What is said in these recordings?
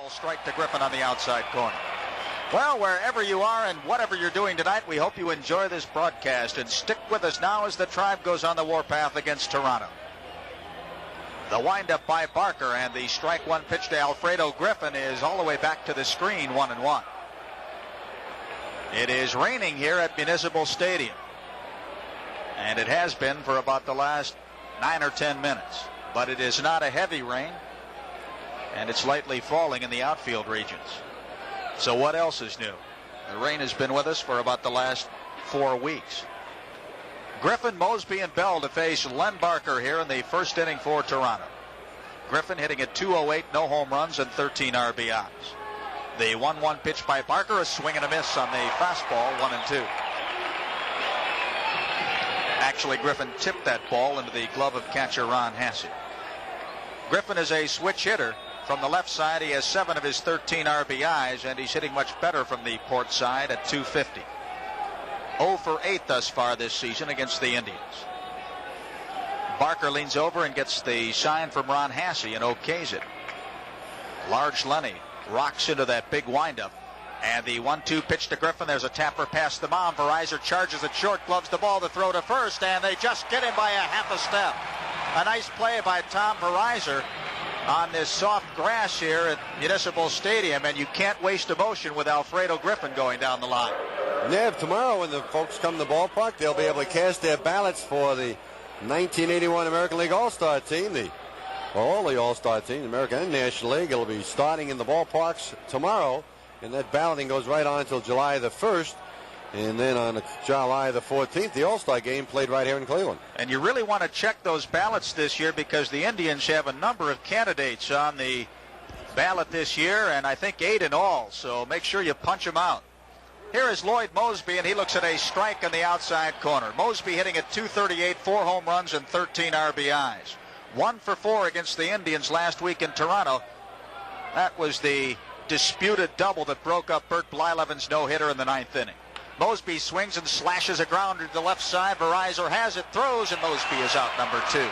Strike to Griffin on the outside corner. Well, wherever you are and whatever you're doing tonight, we hope you enjoy this broadcast and stick with us now as the Tribe goes on the warpath against Toronto. The windup by Barker, and the strike one pitch to Alfredo Griffin is all the way back to the screen, 1-1. It is raining here at Municipal Stadium, and it has been for about the last 9 or 10 minutes, but it is not a heavy rain, and it's lightly falling in the outfield regions. So what else is new? The rain has been with us for about the last 4 weeks. Griffin, Mosby, and Bell to face Len Barker here in the first inning for Toronto. Griffin hitting at .208, no home runs and 13 RBIs. The 1-1 pitch by Barker, a swing and a miss on the fastball, 1-2. Actually, Griffin tipped that ball into the glove of catcher Ron Hassey. Griffin is a switch hitter. From the left side, he has 7 of his 13 RBIs, and he's hitting much better from the port side at .250. 0 for 8 thus far this season against the Indians. Barker leans over and gets the sign from Ron Hassey and okays it. Large Lenny rocks into that big windup. And the 1-2 pitch to Griffin. There's a tapper past the mound. Verizor charges it short, gloves the ball to throw to first, and they just get him by a half a step. A nice play by Tom Verizor on this soft grass here at Municipal Stadium, and you can't waste a motion with Alfredo Griffin going down the line. Yeah, tomorrow when the folks come to the ballpark, they'll be able to cast their ballots for the 1981 American League All-Star team, all the All-Star teams, American and National League. It'll be starting in the ballparks tomorrow, and that balloting goes right on until July the 1st. And then on July the 14th, the All-Star game played right here in Cleveland. And you really want to check those ballots this year because the Indians have a number of candidates on the ballot this year, and I think 8 in all, so make sure you punch them out. Here is Lloyd Mosby, and he looks at a strike on the outside corner. Mosby hitting at .238, 4 home runs and 13 RBIs. 1 for 4 against the Indians last week in Toronto. That was the disputed double that broke up Bert Blyleven's no-hitter in the 9th inning. Mosby swings and slashes a grounder to the left side. Verizor has it, throws, and Mosby is out, number 2.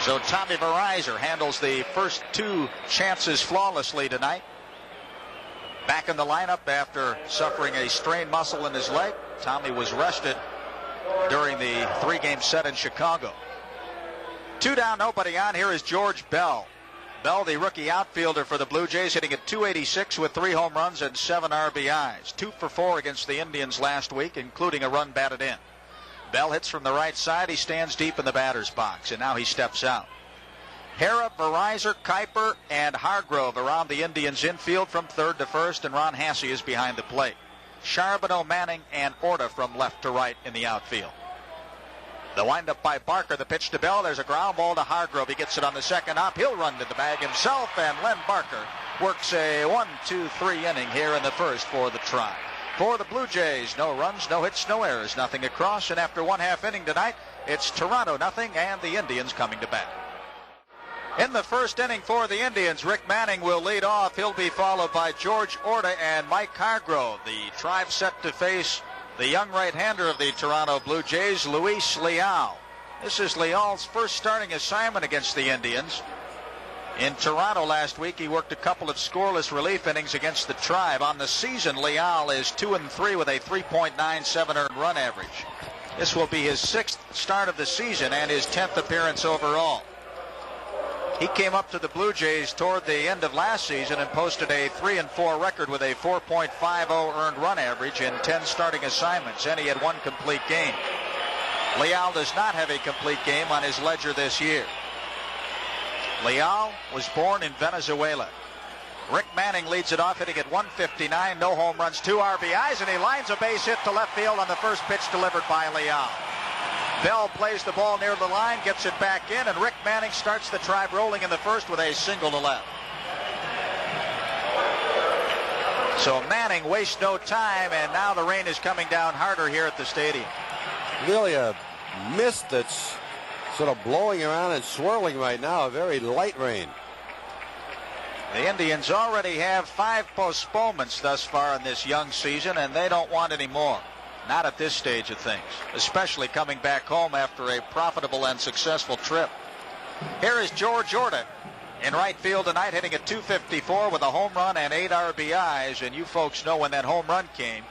So Tommy Verizor handles the first 2 chances flawlessly tonight. Back in the lineup after suffering a strained muscle in his leg. Tommy was rested during the 3-game set in Chicago. 2 down, nobody on. Here is George Bell. Bell, the rookie outfielder for the Blue Jays, hitting at .286 with 3 home runs and 7 RBIs. 2 for 4 against the Indians last week, including a run batted in. Bell hits from the right side. He stands deep in the batter's box, and now he steps out. Hara, Verizor, Kuiper, and Hargrove around the Indians' infield from third to first, and Ron Hassey is behind the plate. Charbonneau, Manning, and Orta from left to right in the outfield. The windup by Barker, the pitch to Bell. There's a ground ball to Hargrove. He gets it on the second up. He'll run to the bag himself, and Len Barker works a 1-2-3 inning here in the first for the Tribe. For the Blue Jays, no runs, no hits, no errors, nothing across, and after 1/2 inning tonight, it's Toronto nothing and the Indians coming to bat. In the first inning for the Indians, Rick Manning will lead off. He'll be followed by George Orta and Mike Hargrove. The Tribe set to face the young right-hander of the Toronto Blue Jays, Luis Leal. This is Leal's first starting assignment against the Indians. In Toronto last week, he worked a couple of scoreless relief innings against the Tribe. On the season, Leal is 2-3 with a 3.97 earned run average. This will be his 6th start of the season and his 10th appearance overall. He came up to the Blue Jays toward the end of last season and posted a 3-4 record with a 4.50 earned run average in 10 starting assignments, and he had 1 complete game. Leal does not have a complete game on his ledger this year. Leal was born in Venezuela. Rick Manning leads it off, hitting at .159, no home runs, 2 RBIs, and he lines a base hit to left field on the first pitch delivered by Leal. Bell plays the ball near the line, gets it back in, and Rick Manning starts the Tribe rolling in the first with a single to left. So Manning wastes no time, and now the rain is coming down harder here at the stadium. Really a mist that's sort of blowing around and swirling right now, a very light rain. The Indians already have 5 postponements thus far in this young season, and they don't want any more. Not at this stage of things, especially coming back home after a profitable and successful trip. Here is George Orta, in right field tonight, hitting at .254 with a home run and 8 RBIs. And you folks know when that home run came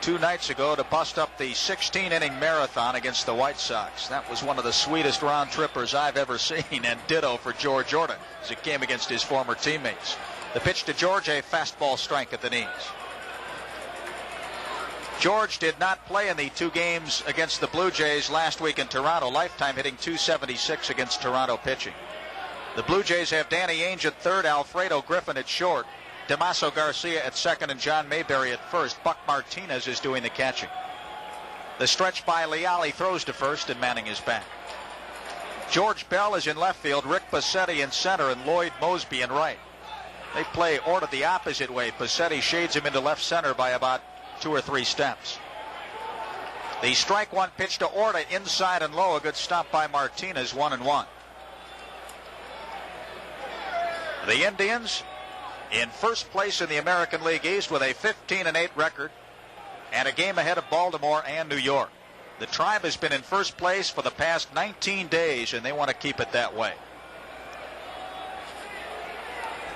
2 nights ago to bust up the 16-inning marathon against the White Sox. That was one of the sweetest round trippers I've ever seen, and ditto for George Orta as it came against his former teammates. The pitch to George, a fastball strike at the knees. George did not play in the 2 games against the Blue Jays last week in Toronto. Lifetime hitting .276 against Toronto pitching. The Blue Jays have Danny Ainge at third, Alfredo Griffin at short, Damaso Garcia at second, and John Mayberry at first. Buck Martinez is doing the catching. The stretch by Leal, he throws to first, and Manning is back. George Bell is in left field, Rick Bassetti in center, and Lloyd Mosby in right. They play Orta the opposite way. Bassetti shades him into left center by about 2 or 3 steps. The strike one pitch to Orta inside and low. A good stop by Martinez, 1-1. The Indians in first place in the American League East with a 15-8 record and a game ahead of Baltimore and New York. The Tribe has been in first place for the past 19 days, and they want to keep it that way.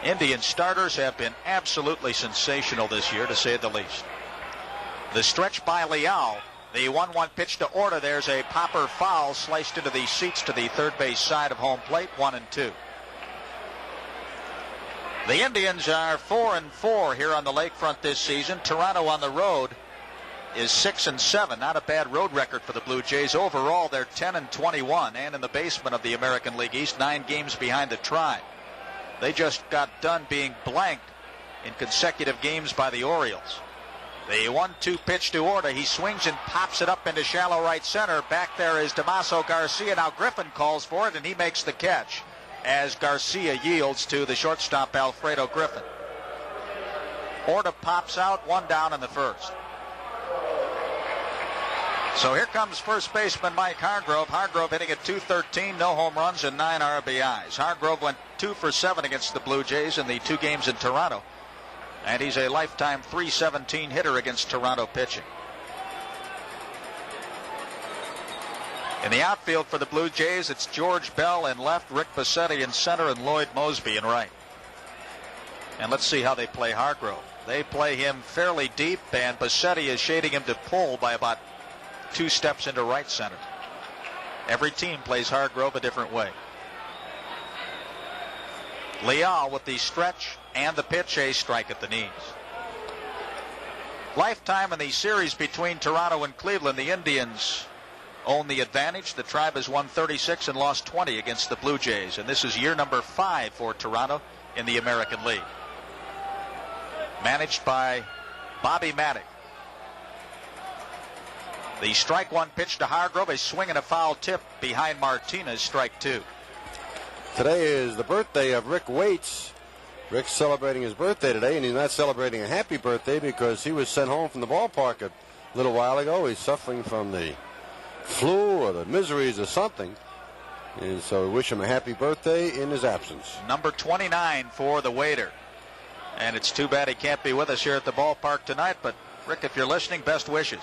Indian starters have been absolutely sensational this year, to say the least. The stretch by Leal. The 1-1 pitch to Orta. There's a popper foul sliced into the seats to the third base side of home plate, 1-2. The Indians are 4-4 here on the lakefront this season. Toronto on the road is 6-7. Not a bad road record for the Blue Jays. Overall, they're 10-21, and in the basement of the American League East, 9 games behind the Tribe. They just got done being blanked in consecutive games by the Orioles. The 1-2 pitch to Orta. He swings and pops it up into shallow right center. Back there is Damaso Garcia. Now Griffin calls for it, and he makes the catch as Garcia yields to the shortstop Alfredo Griffin. Orta pops out, 1 down in the first. So here comes first baseman Mike Hargrove. Hargrove hitting at .213, no home runs and 9 RBIs. Hargrove went 2 for 7 against the Blue Jays in the 2 games in Toronto, and he's a lifetime .317 hitter against Toronto pitching. In the outfield for the Blue Jays, it's George Bell in left, Rick Bassetti in center, and Lloyd Mosby in right. And let's see how they play Hargrove. They play him fairly deep, and Bassetti is shading him to pull by about 2 steps into right center. Every team plays Hargrove a different way. Leal with the stretch and the pitch, a strike at the knees. Lifetime in the series between Toronto and Cleveland, the Indians own the advantage. The Tribe has won 36 and lost 20 against the Blue Jays, and this is year number 5 for Toronto in the American League. Managed by Bobby Maddock. The strike one pitch to Hargrove, a swing and a foul tip behind Martinez, strike 2. Today is the birthday of Rick Waits. Rick's celebrating his birthday today, and he's not celebrating a happy birthday because he was sent home from the ballpark a little while ago. He's suffering from the flu or the miseries or something, and so we wish him a happy birthday in his absence. Number 29 for the waiter, and it's too bad he can't be with us here at the ballpark tonight, but Rick, if you're listening, best wishes.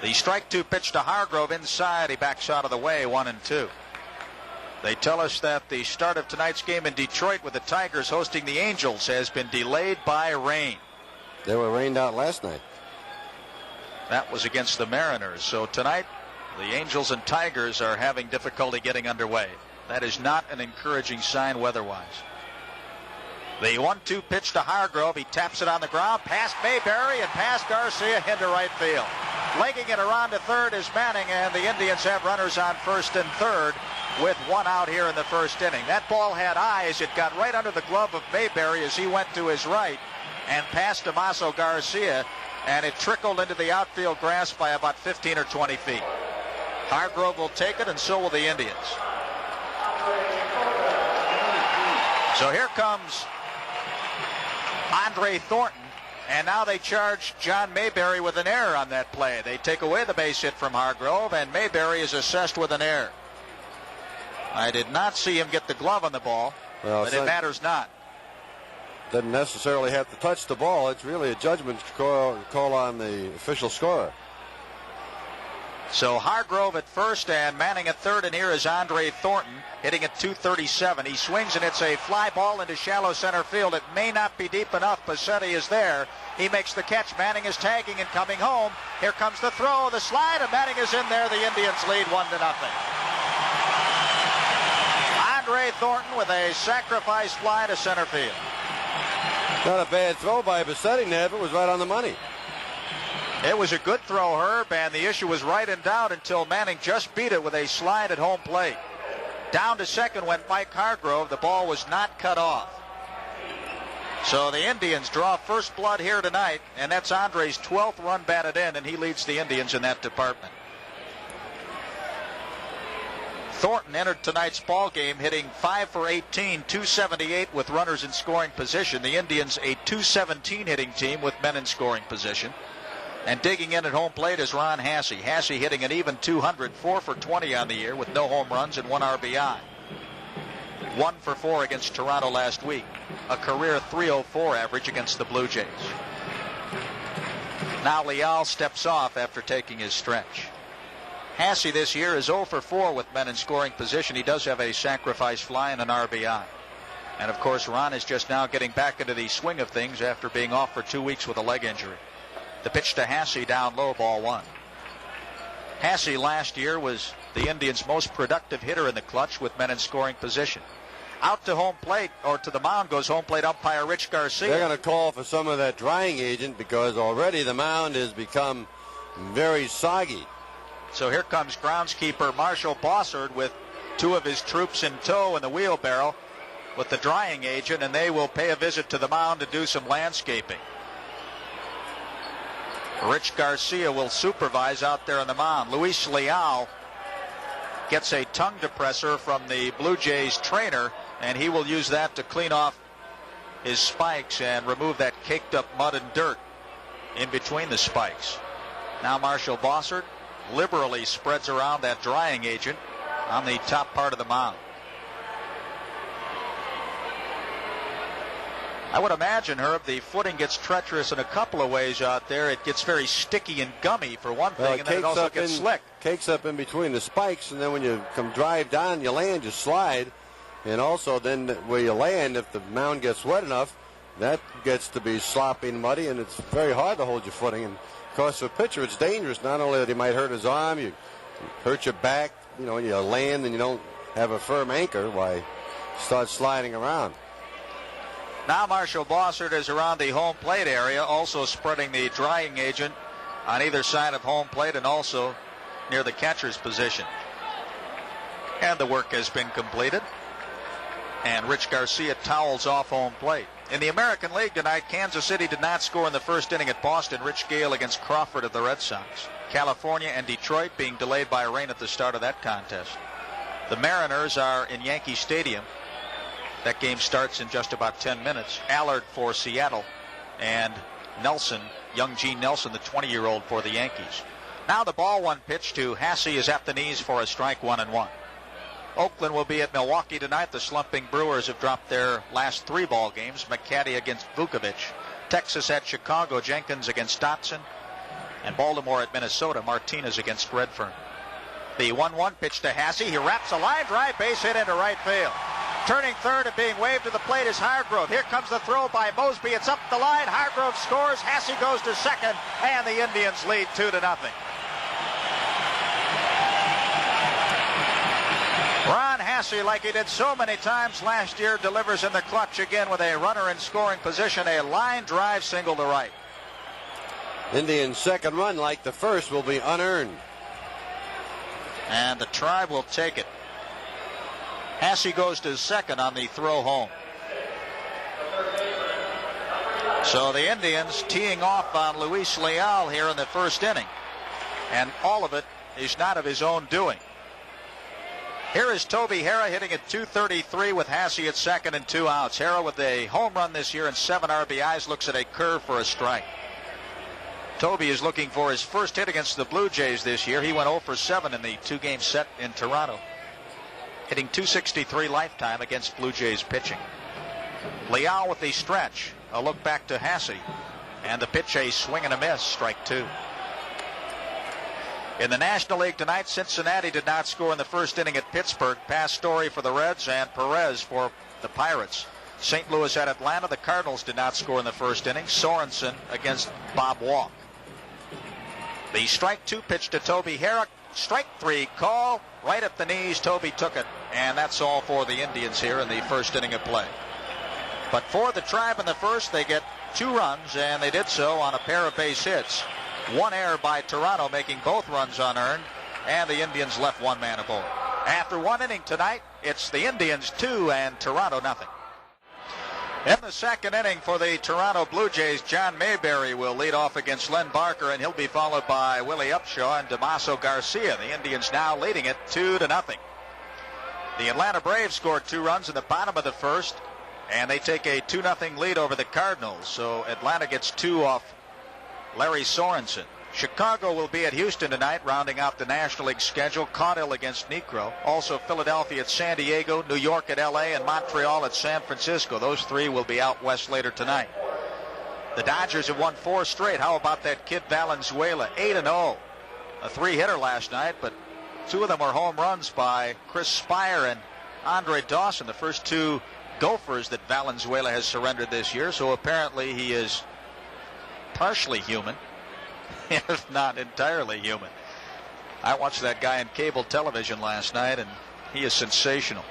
The strike 2 pitch to Hargrove inside. He backs out of the way, 1-2. They tell us that the start of tonight's game in Detroit with the Tigers hosting the Angels has been delayed by rain. They were rained out last night. That was against the Mariners. So tonight, the Angels and Tigers are having difficulty getting underway. That is not an encouraging sign weather-wise. The 1-2 pitch to Hargrove. He taps it on the ground, past Mayberry and past Garcia into right field. Legging it around to third is Manning, and the Indians have runners on first and third with 1 out here in the first inning. That ball had eyes. It got right under the glove of Mayberry as he went to his right and past Damaso Garcia, and it trickled into the outfield grass by about 15 or 20 feet. Hargrove will take it, and so will the Indians. So here comes Andre Thornton, and now they charge John Mayberry with an error on that play. They take away the base hit from Hargrove, and Mayberry is assessed with an error. I did not see him get the glove on the ball, but it matters not. Doesn't necessarily have to touch the ball. It's really a judgment call on the official scorer. So Hargrove at first and Manning at third, and here is Andre Thornton hitting at 237. He swings and it's a fly ball into shallow center field. It may not be deep enough. Passetti is there. He makes the catch. Manning is tagging and coming home. Here comes the throw, the slide, and Manning is in there. The Indians lead 1-0. Andre Thornton with a sacrifice fly to center field. Not a bad throw by Passetti, Ned. It was right on the money. It was a good throw, Herb, and the issue was right in doubt until Manning just beat it with a slide at home plate. Down to second went Mike Hargrove. The ball was not cut off. So the Indians draw first blood here tonight, and that's Andre's 12th run batted in, and he leads the Indians in that department. Thornton entered tonight's ball game hitting 5 for 18, 278 with runners in scoring position. The Indians a 217 hitting team with men in scoring position. And digging in at home plate is Ron Hassey. Hassey hitting an even 200, 4 for 20 on the year with no home runs and 1 RBI. 1 for 4 against Toronto last week. A career 304 average against the Blue Jays. Now Leal steps off after taking his stretch. Hassey this year is 0 for 4 with men in scoring position. He does have a sacrifice fly and an RBI. And of course Ron is just now getting back into the swing of things after being off for 2 weeks with a leg injury. The pitch to Hassey down low, ball 1. Hassey last year was the Indians' most productive hitter in the clutch with men in scoring position. Out to home plate, or to the mound, goes home plate umpire Rich Garcia. They're going to call for some of that drying agent because already the mound has become very soggy. So here comes groundskeeper Marshall Bossard with 2 of his troops in tow in the wheelbarrow with the drying agent, and they will pay a visit to the mound to do some landscaping. Rich Garcia will supervise out there on the mound. Luis Leal gets a tongue depressor from the Blue Jays trainer, and he will use that to clean off his spikes and remove that caked up mud and dirt in between the spikes. Now Marshall Bossard liberally spreads around that drying agent on the top part of the mound. I would imagine, Herb, the footing gets treacherous in a couple of ways out there. It gets very sticky and gummy for one thing, and then it also gets slick. Cakes up in between the spikes, and then when you come drive down, you land, you slide. And also then where you land, if the mound gets wet enough, that gets to be sloppy and muddy, and it's very hard to hold your footing. And of course, for a pitcher, it's dangerous. Not only that he might hurt his arm, you hurt your back, you land and you don't have a firm anchor, why start sliding around. Now Marshall Bossard is around the home plate area, also spreading the drying agent on either side of home plate and also near the catcher's position. And the work has been completed. And Rich Garcia towels off home plate. In the American League tonight, Kansas City did not score in the first inning at Boston. Rich Gale against Crawford of the Red Sox. California and Detroit being delayed by rain at the start of that contest. The Mariners are in Yankee Stadium. That game starts in just about 10 minutes. Allard for Seattle and Nelson, young Gene Nelson, the 20-year-old for the Yankees. Now the ball 1 pitch to Hassey is at the knees for a strike, 1-1. Oakland will be at Milwaukee tonight. The slumping Brewers have dropped their last 3 ball games. McCaddy against Vukovic. Texas at Chicago. Jenkins against Dotson. And Baltimore at Minnesota. Martinez against Redfern. The 1-1 pitch to Hassey. He wraps a line drive, base hit into right field. Turning third and being waved to the plate is Hargrove. Here comes the throw by Mosby. It's up the line. Hargrove scores. Hassey goes to second, and the Indians lead 2-0. Ron Hassey, like he did so many times last year, delivers in the clutch again with a runner in scoring position. A line drive single to right. Indians' second run, like the first, will be unearned. And the Tribe will take it. Hassey goes to second on the throw home. So the Indians teeing off on Luis Leal here in the first inning. And all of it is not of his own doing. Here is Toby Harrah hitting at 233 with Hassey at second and 2 outs. Harrah with a home run this year and 7 RBIs looks at a curve for a strike. Toby is looking for his first hit against the Blue Jays this year. He went 0 for 7 in the 2-game set in Toronto. Hitting 263 lifetime against Blue Jays pitching. Leal with the stretch. A look back to Hassey. And the pitch, a swing and a miss. Strike 2. In the National League tonight, Cincinnati did not score in the first inning at Pittsburgh. Pass Story for the Reds and Perez for the Pirates. St. Louis at Atlanta. The Cardinals did not score in the first inning. Sorensen against Bob Walk. The strike 2 pitch to Toby Herrick. Strike 3 call right at the knees. Toby took it, and that's all for the Indians here in the first inning of play. But for the Tribe in the first, they get 2 runs, and they did so on a pair of base hits. 1 error by Toronto, making both runs unearned, and the Indians left 1 man aboard. After 1 inning tonight, it's the Indians 2 and Toronto nothing. In the second inning for the Toronto Blue Jays, John Mayberry will lead off against Len Barker, and he'll be followed by Willie Upshaw and Damaso Garcia. The Indians now leading it 2-0. The Atlanta Braves scored 2 runs in the bottom of the first, and they take a 2-0 lead over the Cardinals. So Atlanta gets 2 off Larry Sorensen. Chicago will be at Houston tonight, rounding out the National League schedule. Caudill against Necro. Also Philadelphia at San Diego, New York at L.A., and Montreal at San Francisco. Those 3 will be out west later tonight. The Dodgers have won 4 straight. How about that kid Valenzuela? 8-0. A 3-hitter last night, but 2 of them were home runs by Chris Spire and Andre Dawson, the first 2 Gophers that Valenzuela has surrendered this year. So apparently he is partially human, if not entirely human. I watched that guy on cable television last night, and he is sensational.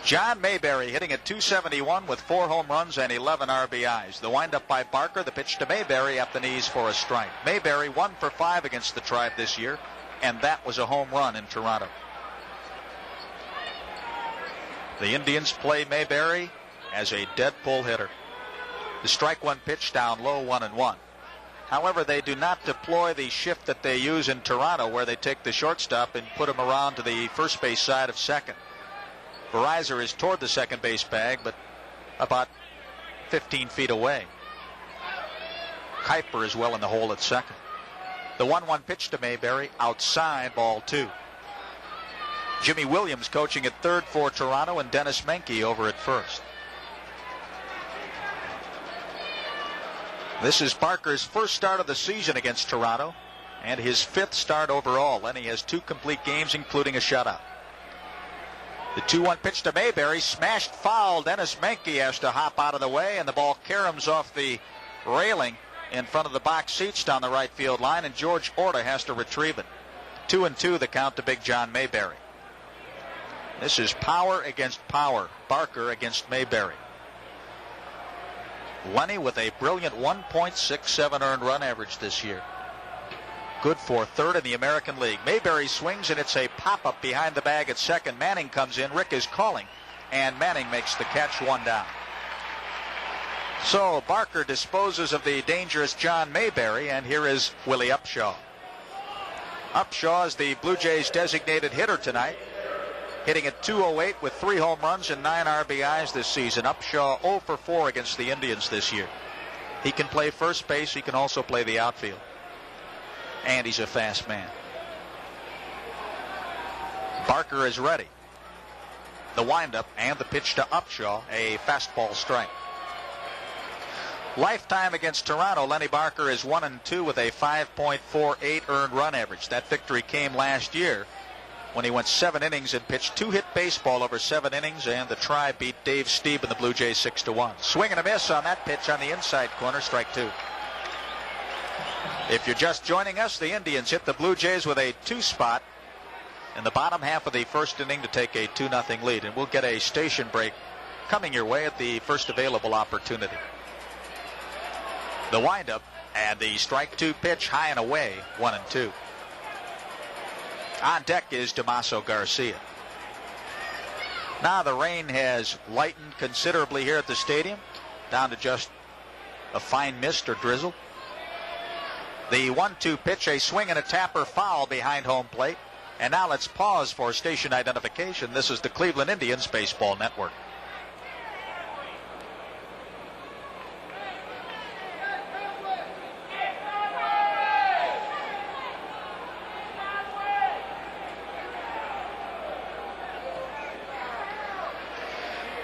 John Mayberry hitting at .271 with 4 home runs and 11 RBIs. The windup by Barker, the pitch to Mayberry at the knees for a strike. Mayberry 1 for 5 against the Tribe this year, and that was a home run in Toronto. The Indians play Mayberry as a dead pull hitter. The strike 1 pitch down low, 1-1. However, they do not deploy the shift that they use in Toronto, where they take the shortstop and put him around to the first base side of second. Verizon is toward the second base bag, but about 15 feet away. Kuiper is well in the hole at second. The 1-1 pitch to Mayberry, outside, ball 2. Jimmy Williams coaching at third for Toronto, and Dennis Menke over at first. This is Barker's first start of the season against Toronto, and his 5th start overall. Lenny has 2 complete games, including a shutout. The 2-1 pitch to Mayberry, smashed foul. Dennis Menke has to hop out of the way, and the ball caroms off the railing in front of the box seats down the right field line, and George Orta has to retrieve it. 2-2 the count to Big John Mayberry. This is power against power. Barker against Mayberry. Lenny with a brilliant 1.67 earned run average this year. Good for 3rd in the American League. Mayberry swings, and it's a pop-up behind the bag at second. Manning comes in. Rick is calling, and Manning makes the catch, 1 down. So Barker disposes of the dangerous John Mayberry, and here is Willie Upshaw. Upshaw is the Blue Jays' designated hitter tonight, hitting at .208 with 3 home runs and 9 RBIs this season. Upshaw 0 for 4 against the Indians this year. He can play first base. He can also play the outfield. And he's a fast man. Barker is ready. The windup and the pitch to Upshaw, a fastball strike. Lifetime against Toronto, Lenny Barker is 1-2 with a 5.48 earned run average. That victory came last year when he went 7 innings and pitched 2-hit baseball over 7 innings, and the Tribe beat Dave Stieb and the Blue Jays 6-1. Swing and a miss on that pitch on the inside corner, strike 2. If you're just joining us, the Indians hit the Blue Jays with a 2 spot in the bottom half of the first inning to take a 2-0 lead, and we'll get a station break coming your way at the first available opportunity. The windup and the strike 2 pitch, high and away, 1-2. On deck is Damaso Garcia. Now the rain has lightened considerably here at the stadium, down to just a fine mist or drizzle. The 1-2 pitch, a swing and a tapper foul behind home plate. And now let's pause for station identification. This is the Cleveland Indians Baseball Network.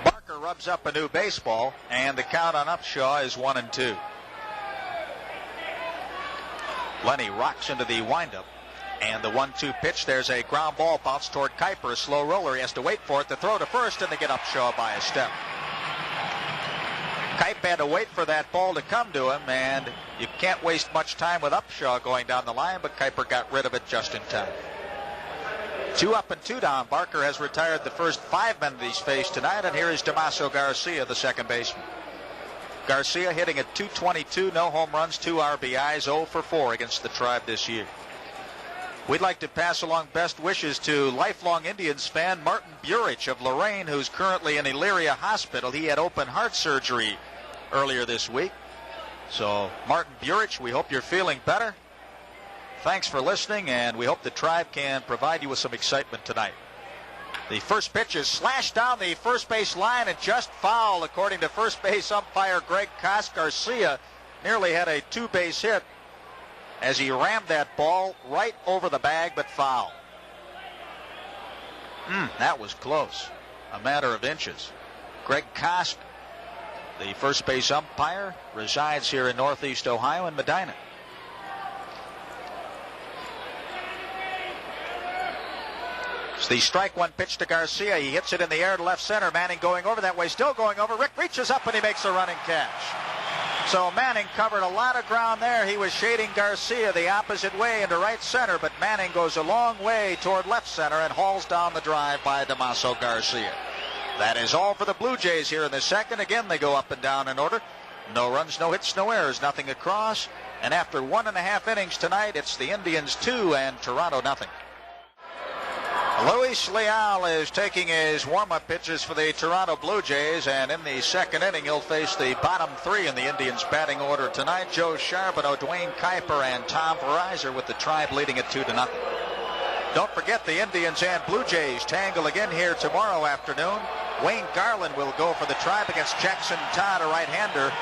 Barker rubs up a new baseball, and the count on Upshaw is 1-2. Lenny rocks into the windup And the 1-2 pitch, there's a ground ball bounced toward Kuiper, a slow roller. He has to wait for it to throw to first, and they get Upshaw by a step. Kuiper had to wait for that ball to come to him, and you can't waste much time with Upshaw going down the line, but Kuiper got rid of it just in time. 2 up and 2 down. Barker has retired the first 5 men that he's faced tonight, and here is Damaso Garcia, the second baseman. Garcia hitting at .222, no home runs, 2 RBIs, 0 for 4 against the Tribe this year. We'd like to pass along best wishes to lifelong Indians fan Martin Burich of Lorraine, who's currently in Elyria Hospital. He had open heart surgery earlier this week. So, Martin Burich, we hope you're feeling better. Thanks for listening, and we hope the Tribe can provide you with some excitement tonight. The first pitch is slashed down the first base line and just foul, according to first base umpire Greg Koss. Garcia nearly had a 2-base hit as he rammed that ball right over the bag, but foul. That was close. A matter of inches. Greg Koss, the first base umpire, resides here in Northeast Ohio in Medina. It's the strike 1 pitch to Garcia. He hits it in the air to left center. Manning going over that way, still going over. Rick reaches up and he makes a running catch. So Manning covered a lot of ground there. He was shading Garcia the opposite way into right center, but Manning goes a long way toward left center and hauls down the drive by Damaso Garcia. That is all for the Blue Jays here in the second. Again, they go up and down in order. No runs, no hits, no errors, nothing across. And after 1.5 innings tonight, it's the Indians 2 and Toronto nothing. Luis Leal is taking his warm-up pitches for the Toronto Blue Jays, and in the second inning he'll face the bottom 3 in the Indians batting order tonight. Joe Charbonneau, Dwayne Kuiper, and Tom Verizor, with the Tribe leading it 2-0. Don't forget the Indians and Blue Jays tangle again here tomorrow afternoon. Wayne Garland will go for the Tribe against Jackson Todd, a right-hander.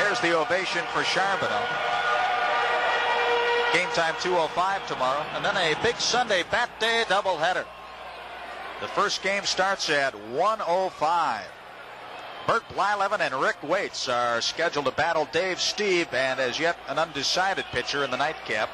There's the ovation for Charbonneau. Game time 2:05 tomorrow, and then a big Sunday bat day doubleheader. The first game starts at 1:05. Bert Blyleven and Rick Waits are scheduled to battle Dave Stieb, and as yet an undecided pitcher in the nightcap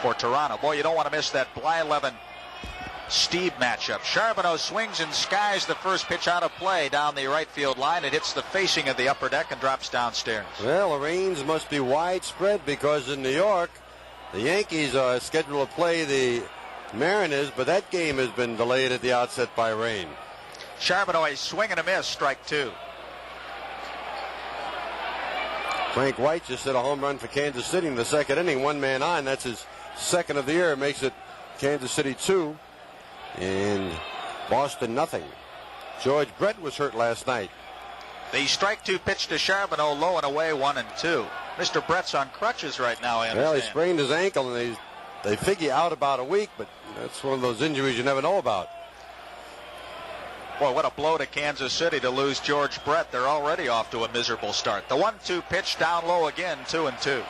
for Toronto. Boy, you don't want to miss that Blyleven-Stieb matchup. Charbonneau swings and skies the first pitch out of play down the right field line. It hits the facing of the upper deck and drops downstairs. Well, the rains must be widespread because in New York, the Yankees are scheduled to play the Mariners, but that game has been delayed at the outset by rain. Charbonneau, a swing and a miss, strike 2. Frank White just hit a home run for Kansas City in the second inning, 1 man on. That's his second of the year. Makes it Kansas City 2 and Boston nothing. George Brett was hurt last night. The strike 2 pitch to Charbonneau, low and away, 1-2. Mr. Brett's on crutches right now, I understand. Well, he sprained his ankle, and they figure out about a week, but that's one of those injuries you never know about. Boy, what a blow to Kansas City to lose George Brett. They're already off to a miserable start. The 1-2 pitch down low again, 2-2.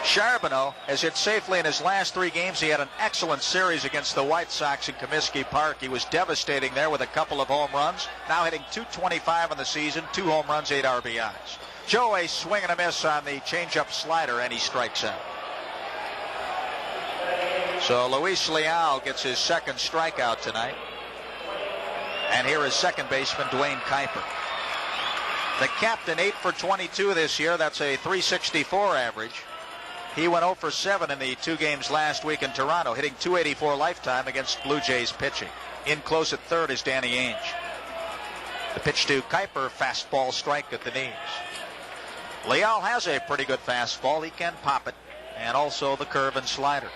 Charbonneau has hit safely in his last 3 games. He had an excellent series against the White Sox in Comiskey Park. He was devastating there with a couple of home runs. Now hitting .225 in the season, 2 home runs, 8 RBIs. Joe, a swing and a miss on the changeup slider, and he strikes out. So Luis Leal gets his second strikeout tonight. And here is second baseman Dwayne Kuiper. The captain, 8 for 22 this year. That's a .364 average. He went 0 for 7 in the 2 games last week in Toronto, hitting .284 lifetime against Blue Jays pitching. In close at third is Danny Ainge. The pitch to Kuiper, fastball strike at the knees. Leal has a pretty good fastball. He can pop it, and also the curve and slider.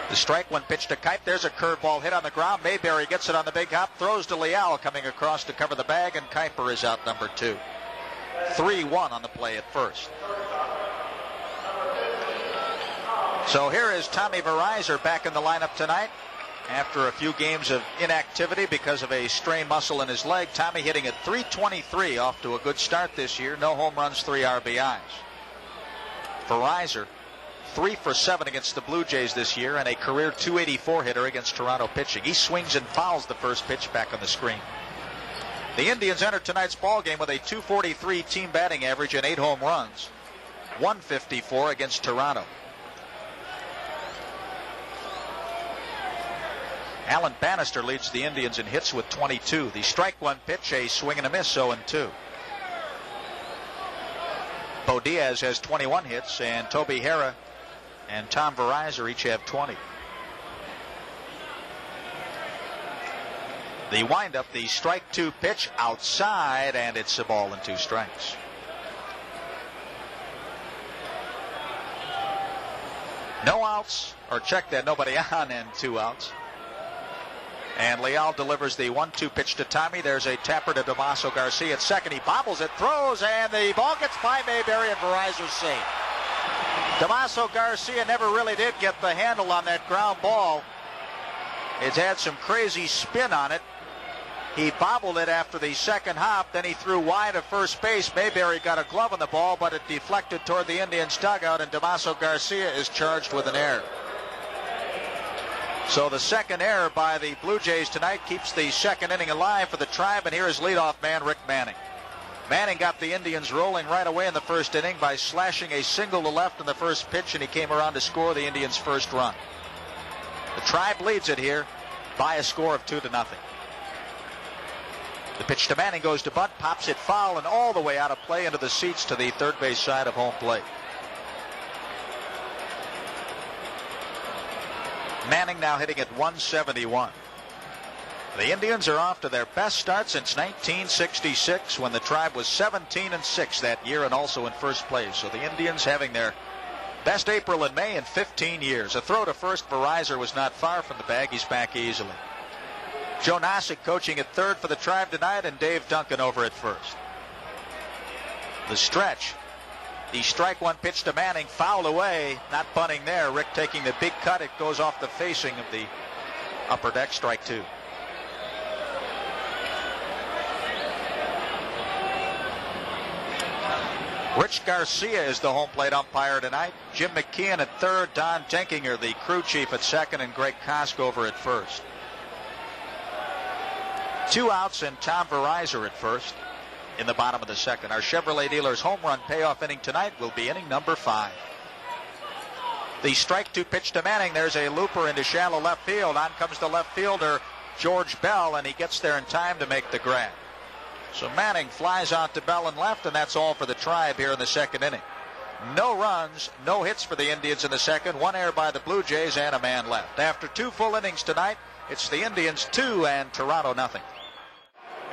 The strike 1 pitch to Kuiper. There's a curveball hit on the ground. Mayberry gets it on the big hop, throws to Leal, coming across to cover the bag, and Kuiper is out number 2. 3-1 on the play at first. So here is Tommy Verizor back in the lineup tonight. After a few games of inactivity because of a strained muscle in his leg, Tommy hitting at .323, off to a good start this year. No home runs, 3 RBIs. Verizor, 3 for 7 against the Blue Jays this year, and a career .284 hitter against Toronto pitching. He swings and fouls the first pitch back on the screen. The Indians enter tonight's ball game with a .243 team batting average and 8 home runs. 154 against Toronto. Alan Bannister leads the Indians in hits with 22. The strike one pitch, a swing and a miss, 0-2. Bo Diaz has 21 hits, and Toby Harrah and Tom Verizor each have 20. The windup, the strike two pitch outside, and it's a ball and 2 strikes. No outs, or check that, nobody on, and 2 outs. And Leal delivers the 1-2 pitch to Tommy. There's a tapper to Damaso Garcia at second. He bobbles it, throws, and the ball gets by Mayberry, and Verizor safe. Damaso Garcia never really did get the handle on that ground ball. It's had some crazy spin on it. He bobbled it after the second hop, then he threw wide of first base. Mayberry got a glove on the ball, but it deflected toward the Indians' dugout, and Damaso Garcia is charged with an error. So the second error by the Blue Jays tonight keeps the second inning alive for the Tribe, and here is leadoff man Rick Manning. Manning got the Indians rolling right away in the first inning by slashing a single to left in the first pitch, and he came around to score the Indians' first run. The Tribe leads it here by a score of 2-0. The pitch to Manning goes to bunt, pops it foul, and all the way out of play into the seats to the third base side of home plate. Manning now hitting at 171. The Indians are off to their best start since 1966, when the Tribe was 17-6 that year and also in first place. So the Indians having their best April and May in 15 years. A throw to first. Verizor was not far from the bag. He's back easily. Joe Nosick coaching at third for the Tribe tonight, and Dave Duncan over at first. The stretch. The strike one pitch to Manning, fouled away, not bunting there. Rick taking the big cut. It goes off the facing of the upper deck, strike 2. Rich Garcia is the home plate umpire tonight. Jim McKeon at third, Don Denkinger, the crew chief, at second, and Greg Koskover at first. 2 outs and Tom Verizor at first in the bottom of the second. Our Chevrolet dealers home run payoff inning tonight will be inning number 5. The strike 2 pitch to Manning. There's a looper into shallow left field. On comes the left fielder George Bell, and he gets there in time to make the grab. So Manning flies out to Bell and left, and that's all for the Tribe here in the second inning. No runs, no hits for the Indians in the second. 1 error by the Blue Jays and a man left. After 2 full innings tonight, it's the Indians 2 and Toronto 0.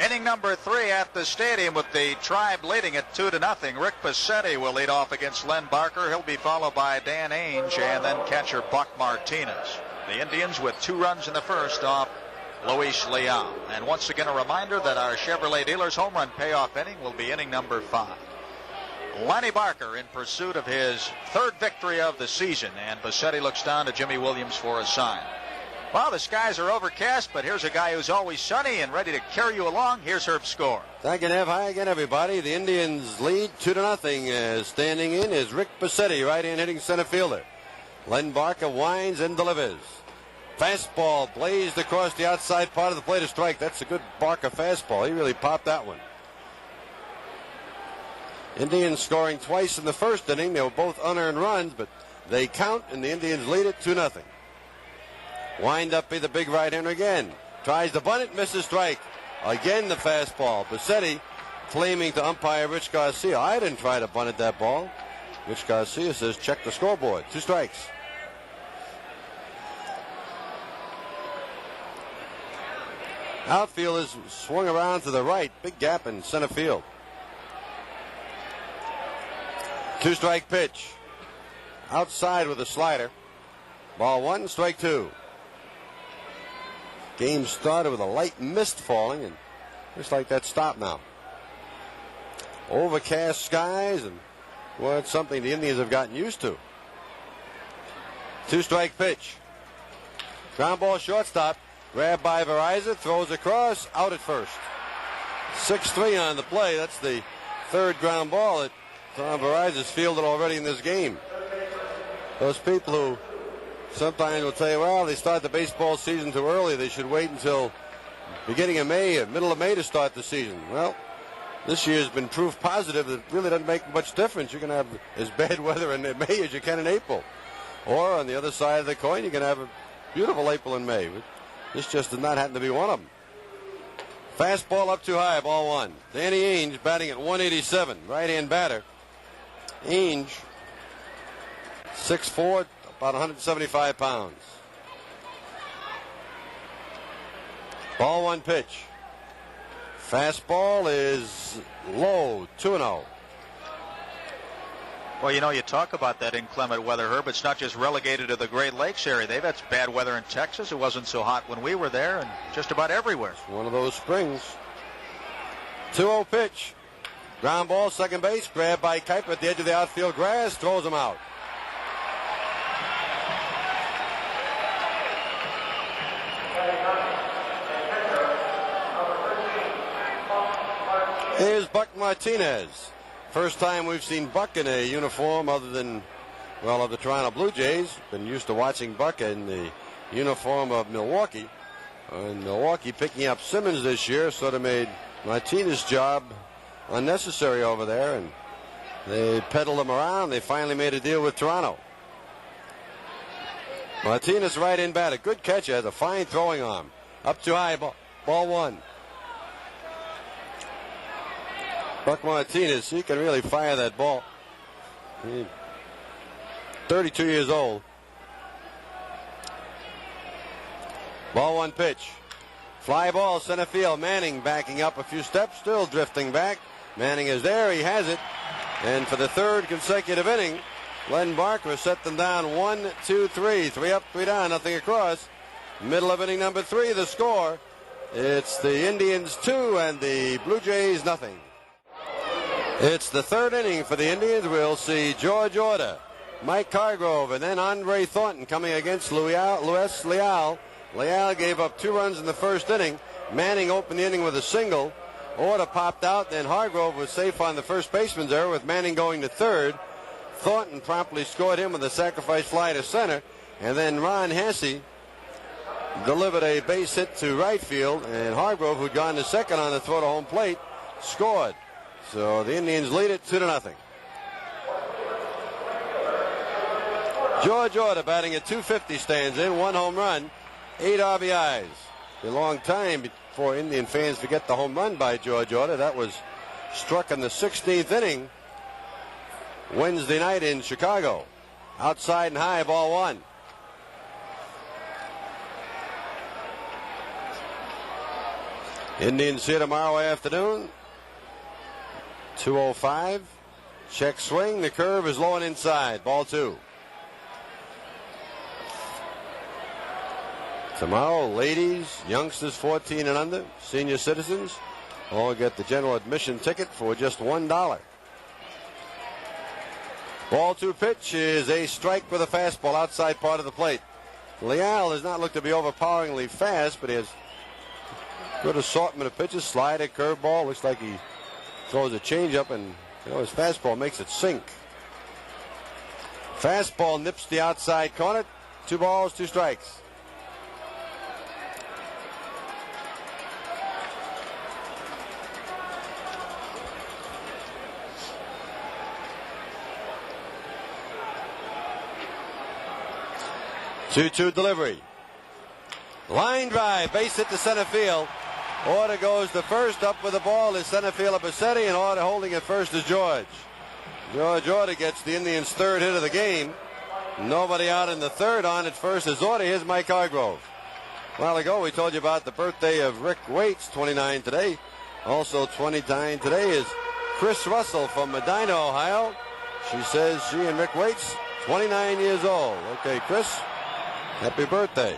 Inning number 3 at the stadium with the Tribe leading at 2-0. Rick Passetti will lead off against Len Barker. He'll be followed by Dan Ainge and then catcher Buck Martinez. The Indians with 2 runs in the first off Luis Leal. And once again a reminder that our Chevrolet dealers home run payoff inning will be inning number 5. Lenny Barker in pursuit of his 3rd victory of the season, and Passetti looks down to Jimmy Williams for a sign. Well, the skies are overcast, but here's a guy who's always sunny and ready to carry you along. Here's Herb Score. Thank you, Nev. Hi again, everybody. The Indians lead 2-0. Standing in is Rick Passetti, right-hand hitting center fielder. Len Barker winds and delivers. Fastball blazed across the outside part of the plate, a strike. That's a good Barker fastball. He really popped that one. Indians scoring twice in the first inning. They were both unearned runs, but they count, and the Indians lead it 2-0. Wind up be the big right-hander again. Tries to bunt it, misses strike. Again the fastball. Passetti claiming to umpire Rich Garcia. I didn't try to bunt it that ball. Rich Garcia says check the scoreboard. 2 strikes. Outfielders swung around to the right. Big gap in center field. 2-strike pitch. Outside with a slider. Ball 1, strike 2. Game started with a light mist falling, and looks like that stopped now. Overcast skies, and well, it's something the Indians have gotten used to. 2-strike pitch. Ground ball shortstop. Grabbed by Verizor, throws across, out at first. 6-3 on the play. That's the 3rd ground ball that Tom Verizor's fielded already in this game. Those people who sometimes will tell you, well, they start the baseball season too early. They should wait until beginning of May or middle of May to start the season. Well, this year has been proof positive that it really doesn't make much difference. You can have as bad weather in May as you can in April. Or on the other side of the coin, you can have a beautiful April and May. This just did not happen to be one of them. Fastball up too high, ball one. Danny Ainge batting at 187, right-hand batter. Ainge, 6'4", about 175 pounds. Ball one pitch. Fastball is low, 2-0. Well, you talk about that inclement weather, Herb. It's not just relegated to the Great Lakes area. They've had bad weather in Texas. It wasn't so hot when we were there, and just about everywhere. It's one of those springs. 2-0 pitch. Ground ball, second base, grabbed by Kuiper at the edge of the outfield grass, throws him out. Here's Buck Martinez. First time we've seen Buck in a uniform other than, well, of the Toronto Blue Jays. Been used to watching Buck in the uniform of Milwaukee. And Milwaukee picking up Simmons this year sort of made Martinez's job unnecessary over there, and they peddled him around. They finally made a deal with Toronto. Martinez right-in batter. Good catcher, has a fine throwing arm. Up too high, ball one. Buck Martinez, he can really fire that ball. 32 years old. Ball one pitch. Fly ball, center field. Manning backing up a few steps, still drifting back. Manning is there, he has it. And for the third consecutive inning, Len Barker set them down 1-2-3. 3 up, 3 down, nothing across. Middle of inning number 3, the score. It's the Indians 2 and the Blue Jays nothing. It's the third inning for the Indians. We'll see George Order, Mike Hargrove, and then Andre Thornton coming against Luis Leal. Leal gave up 2 runs in the first inning. Manning opened the inning with a single. Order popped out, then Hargrove was safe on the first baseman's error with Manning going to third. Thornton promptly scored him with a sacrifice fly to center, and then Ron Hasse delivered a base hit to right field, and Hargrove, who'd gone to second on the throw to home plate, scored. So the Indians lead it 2-0. George Order batting at 250 stands in, 1 home run, 8 RBIs. A long time before Indian fans forget the home run by George Order. That was struck in the 16th inning Wednesday night in Chicago. Outside and high, ball one. Indians here tomorrow afternoon. 2:05. Check swing. The curve is low and inside. Ball two. Tomorrow, ladies, youngsters 14 and under, senior citizens, all get the general admission ticket for just $1. Ball two pitch is a strike with a fastball outside part of the plate. Leal does not look to be overpoweringly fast, but he has good assortment of pitches. Slider, curveball. Looks like he throws a changeup, and his fastball makes it sink. Fastball nips the outside corner. 2 balls, 2 strikes. Two-two delivery. Line drive, base hit to center field. Order goes to first. Up with the ball is center fielder Bassetti, and Order holding at first is George. George Order gets the Indians' 3rd hit of the game. Nobody out in the 3rd. On at first is Order. Here's Mike Hargrove. A while ago we told you about the birthday of Rick Waits, 29 today. Also 29 today is Chris Russell from Medina, Ohio. She says she and Rick Waits, 29 years old. Okay, Chris, happy birthday.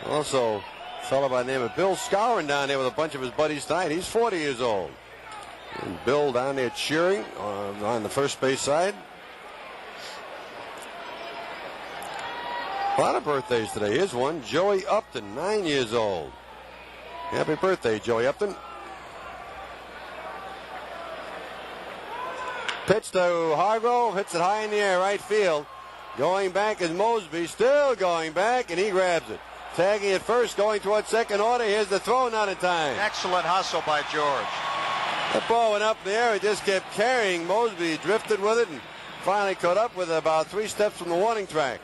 Also, a fellow by the name of Bill Scourin down there with a bunch of his buddies tonight. He's 40 years old. And Bill down there cheering on the first base side. A lot of birthdays today. Here's one. Joey Upton, 9 years old. Happy birthday, Joey Upton. Pitch to Hargrove. Hits it high in the air, right field. Going back is Mosby. Still going back, and he grabs it. Tagging it first, going towards second. Order. Here's the throw, not in time. Excellent hustle by George. That ball went up there. It just kept carrying. Mosby drifted with it and finally caught up with it about 3 steps from the warning track.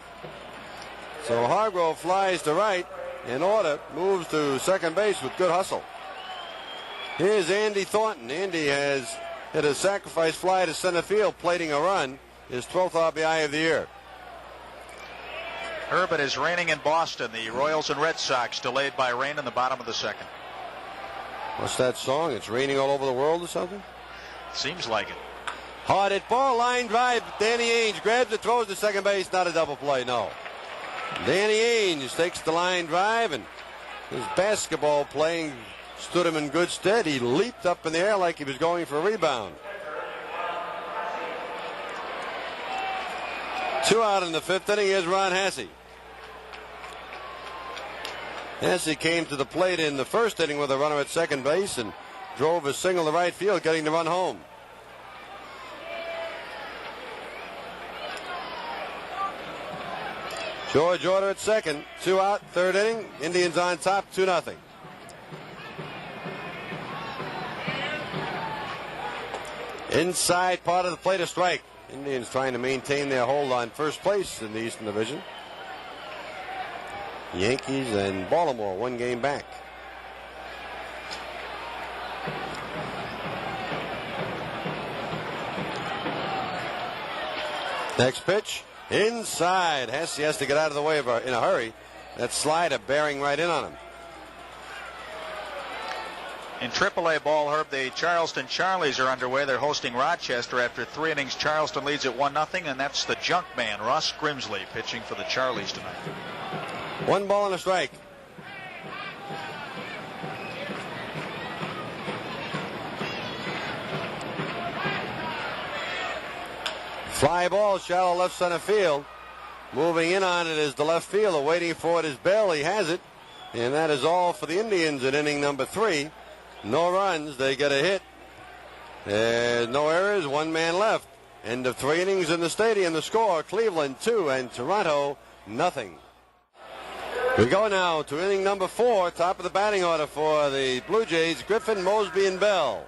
So Hargrove flies to right, and Orta moves to second base with good hustle. Here's Andy Thornton. Andy has hit a sacrifice fly to center field, plating a run, his 12th RBI of the year. Herb, it is raining in Boston. The Royals and Red Sox delayed by rain in the bottom of the second. What's that song? It's raining all over the world or something? Seems like it. Hard hit ball, line drive. Danny Ainge grabs it, throws to second base. Not a double play, no. Danny Ainge takes the line drive, and his basketball playing stood him in good stead. He leaped up in the air like he was going for a rebound. 2 out in the 5th inning. Here's Ron Hasse. Hasse came to the plate in the 1st inning with a runner at second base and drove a single to right field, getting the run home. George Orta at second. 2 out, 3rd inning. Indians on top, 2-0. Inside part of the plate, a strike. Indians trying to maintain their hold on first place in the Eastern Division. Yankees and Baltimore 1 game back. Next pitch, inside. Hasse has to get out of the way in a hurry. That slider bearing right in on him. In AAA ball, Herb, the Charleston Charlies are underway. They're hosting Rochester. After 3 innings, Charleston leads at 1-0, and that's the junk man, Ross Grimsley, pitching for the Charlies tonight. 1 ball and a strike. Fly ball, shallow left center field. Moving in on it is the left fielder. Waiting for it is Bell. He has it. And that is all for the Indians in inning number 3. No runs. They get a hit. There's no errors. 1 man left. End of 3 innings in the stadium. The score, Cleveland 2 and Toronto nothing. We go now to inning number 4. Top of the batting order for the Blue Jays, Griffin, Mosby, and Bell.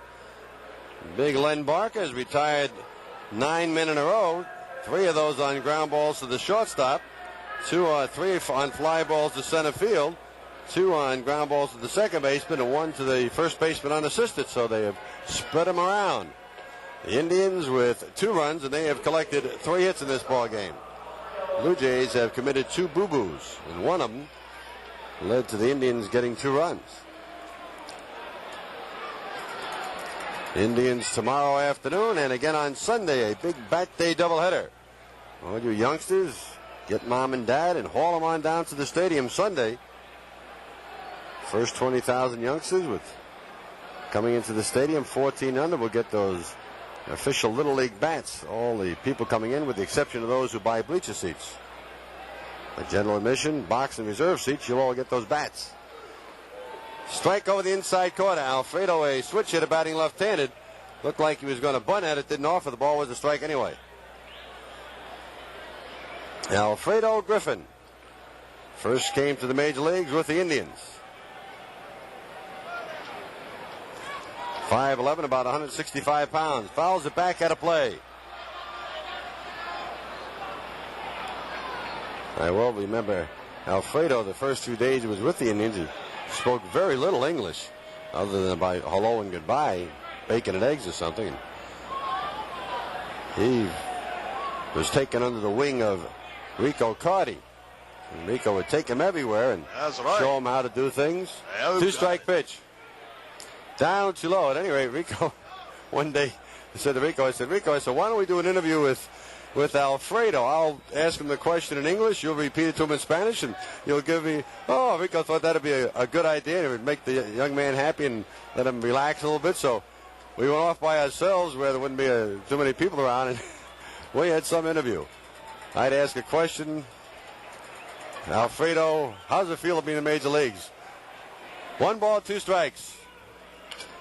Big Len Barker has retired 9 men in a row. 3 of those on ground balls to the shortstop. 3 on fly balls to center field. 2 on ground balls to the second baseman, and 1 to the first baseman unassisted. So they have spread them around. The Indians with 2 runs, and they have collected 3 hits in this ball game. Blue Jays have committed 2 boo-boos, and 1 of them led to the Indians getting 2 runs. Indians tomorrow afternoon, and again on Sunday, a big bat day doubleheader. All you youngsters, get mom and dad and haul them on down to the stadium Sunday. First 20,000 youngsters coming into the stadium, 14 under, will get those official Little League bats. All the people coming in, with the exception of those who buy bleacher seats. A general admission, box and reserve seats, you'll all get those bats. Strike over the inside corner. Alfredo, a switch hitter, batting left-handed. Looked like he was going to bunt at it, didn't offer. The ball was a strike anyway. Alfredo Griffin first came to the major leagues with the Indians. 5'11", about 165 pounds. Fouls it back, at a play. I well remember Alfredo, the first 2 days he was with the Indians, he spoke very little English, other than by hello and goodbye, bacon and eggs or something. He was taken under the wing of Rico Carty. And Rico would take him everywhere and show him how to do things. 2-strike pitch. Down too low. At any rate, Rico, one day, I said to Rico, I said, why don't we do an interview with Alfredo? I'll ask him the question in English, you'll repeat it to him in Spanish, and you'll give me, Rico thought that'd be a good idea. It would make the young man happy and let him relax a little bit. So we went off by ourselves where there wouldn't be too many people around, and we had some interview. I'd ask a question. Alfredo, how does it feel to be in the major leagues? 1 ball, 2 strikes.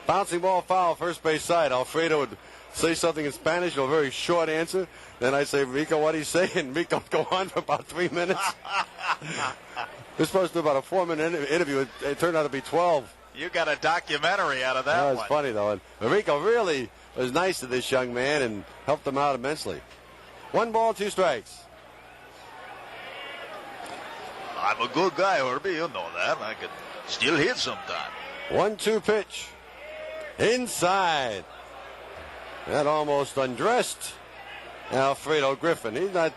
Bouncing ball foul, first base side. Alfredo would say something in Spanish, a very short answer. Then I'd say, Rico, what do you say? And Rico would go on for about 3 minutes. We're supposed to do about a 4-minute interview. It turned out to be 12. You got a documentary out of that one. That was funny, though. And Rico really was nice to this young man and helped him out immensely. 1 ball, 2 strikes. I'm a good guy, Herbie. You know that. I could still hit sometime. 1-2 pitch. Inside. That almost undressed Alfredo Griffin. He's not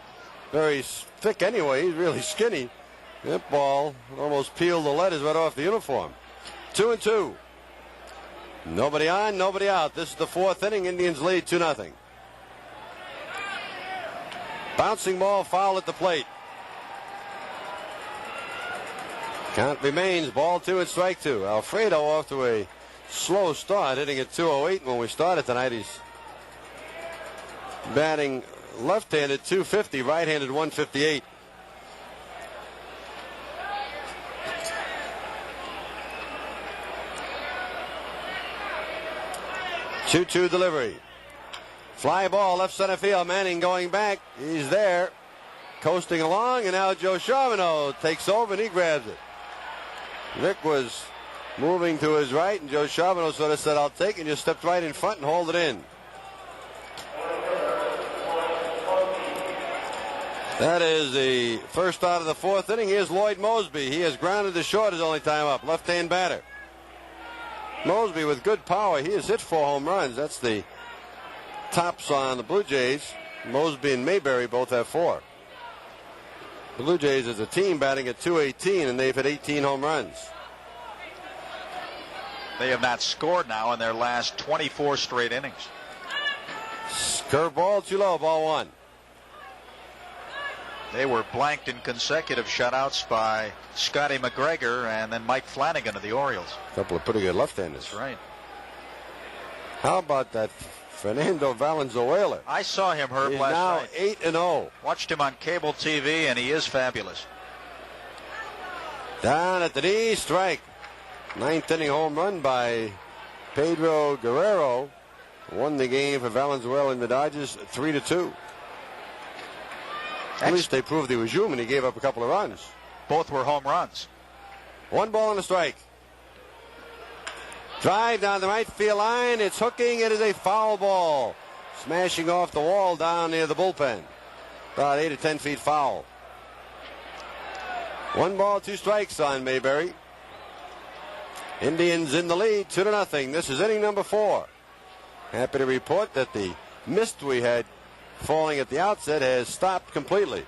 very thick anyway. He's really skinny. That ball almost peeled the letters right off the uniform. 2-2. Nobody on, nobody out. This is the 4th inning. Indians lead 2-0. Bouncing ball, foul at the plate. Count remains ball 2 and strike 2. Alfredo off to a slow start, hitting at 208 when we started tonight. He's batting left-handed 250, right-handed 158. Two delivery. Fly ball left center field. Manning going back. He's there, coasting along, and now Joe Charbonneau takes over and he grabs it. Vic was moving to his right, and Joe Charbonneau sort of said, "I'll take it," and just stepped right in front and hauled it in. That is the first out of the 4th inning. Here's Lloyd Mosby. He has grounded to short his only time up. Left-hand batter. Mosby with good power. He has hit 4 home runs. That's the tops on the Blue Jays. Mosby and Mayberry both have 4. The Blue Jays as a team batting at 218, and they've hit 18 home runs. They have not scored now in their last 24 straight innings. Curveball too low, ball 1. They were blanked in consecutive shutouts by Scotty McGregor and then Mike Flanagan of the Orioles. A couple of pretty good left-handers. That's right. How about that Fernando Valenzuela? I saw him, Herb, He's last now night. 8-0. Watched him on cable TV, and he is fabulous. Down at the knee, strike. 9th inning home run by Pedro Guerrero. Won the game for Valenzuela and the Dodgers 3-2. At least they proved he was human. He gave up a couple of runs. Both were home runs. 1 ball and a strike. Drive down the right field line. It's hooking. It is a foul ball. Smashing off the wall down near the bullpen. About 8 or 10 feet foul. 1 ball, 2 strikes on Mayberry. Indians in the lead, 2-0. This is inning number 4. Happy to report that the mist we had falling at the outset has stopped completely.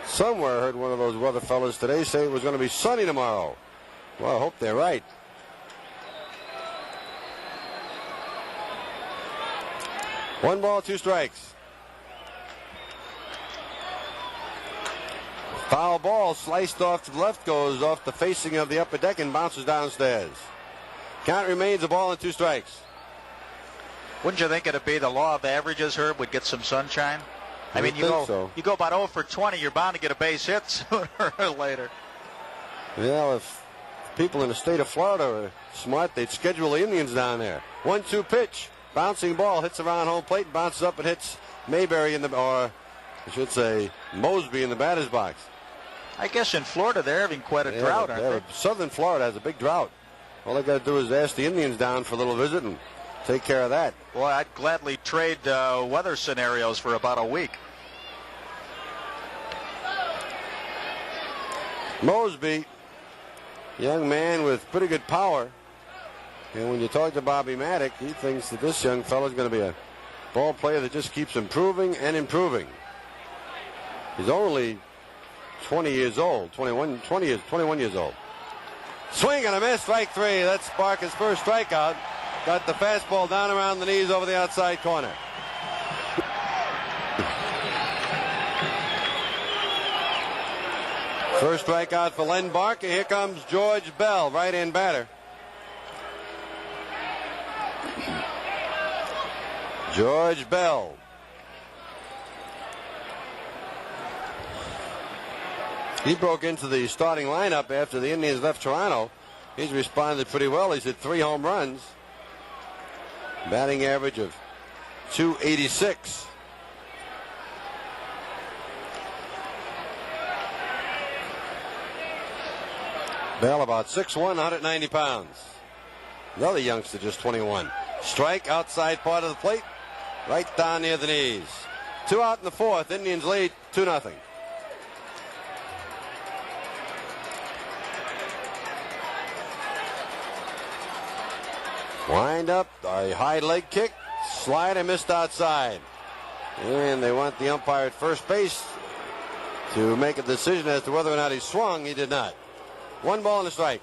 Somewhere I heard one of those weather fellas today say it was going to be sunny tomorrow. Well, I hope they're right. One ball, 2 strikes. Foul ball sliced off to the left, goes off the facing of the upper deck and bounces downstairs. Count remains a ball and 2 strikes. Wouldn't you think it'd be the law of averages, Herb, would get some sunshine? I mean, you go about 0 for 20, you're bound to get a base hit sooner or later. Yeah, if people in the state of Florida are smart, they'd schedule the Indians down there. 1-2 pitch. Bouncing ball hits around home plate, bounces up and hits Mayberry or I should say Mosby in the batter's box. I guess in Florida they're having quite a drought, aren't they? Southern Florida has a big drought. All they got to do is ask the Indians down for a little visit and take care of that. Well, I'd gladly trade weather scenarios for about a week. Mosby, young man with pretty good power. And when you talk to Bobby Maddock, he thinks that this young fellow is going to be a ball player that just keeps improving and improving. He's only 20 years old, 21 years old. Swing and a miss, strike 3. That's Barker's first strikeout. Got the fastball down around the knees over the outside corner. First strikeout for Len Barker. Here comes George Bell, right-hand batter. George Bell. He broke into the starting lineup after the Indians left Toronto. He's responded pretty well. He's hit 3 home runs. Batting average of .286. Bell about 6'1", 190 pounds. The other youngster just 21. Strike outside part of the plate, right down near the knees. 2 out in the fourth. Indians lead 2-0. Wind up, a high leg kick, slider missed outside. And they want the umpire at first base to make a decision as to whether or not he swung. He did not. 1 ball and a strike.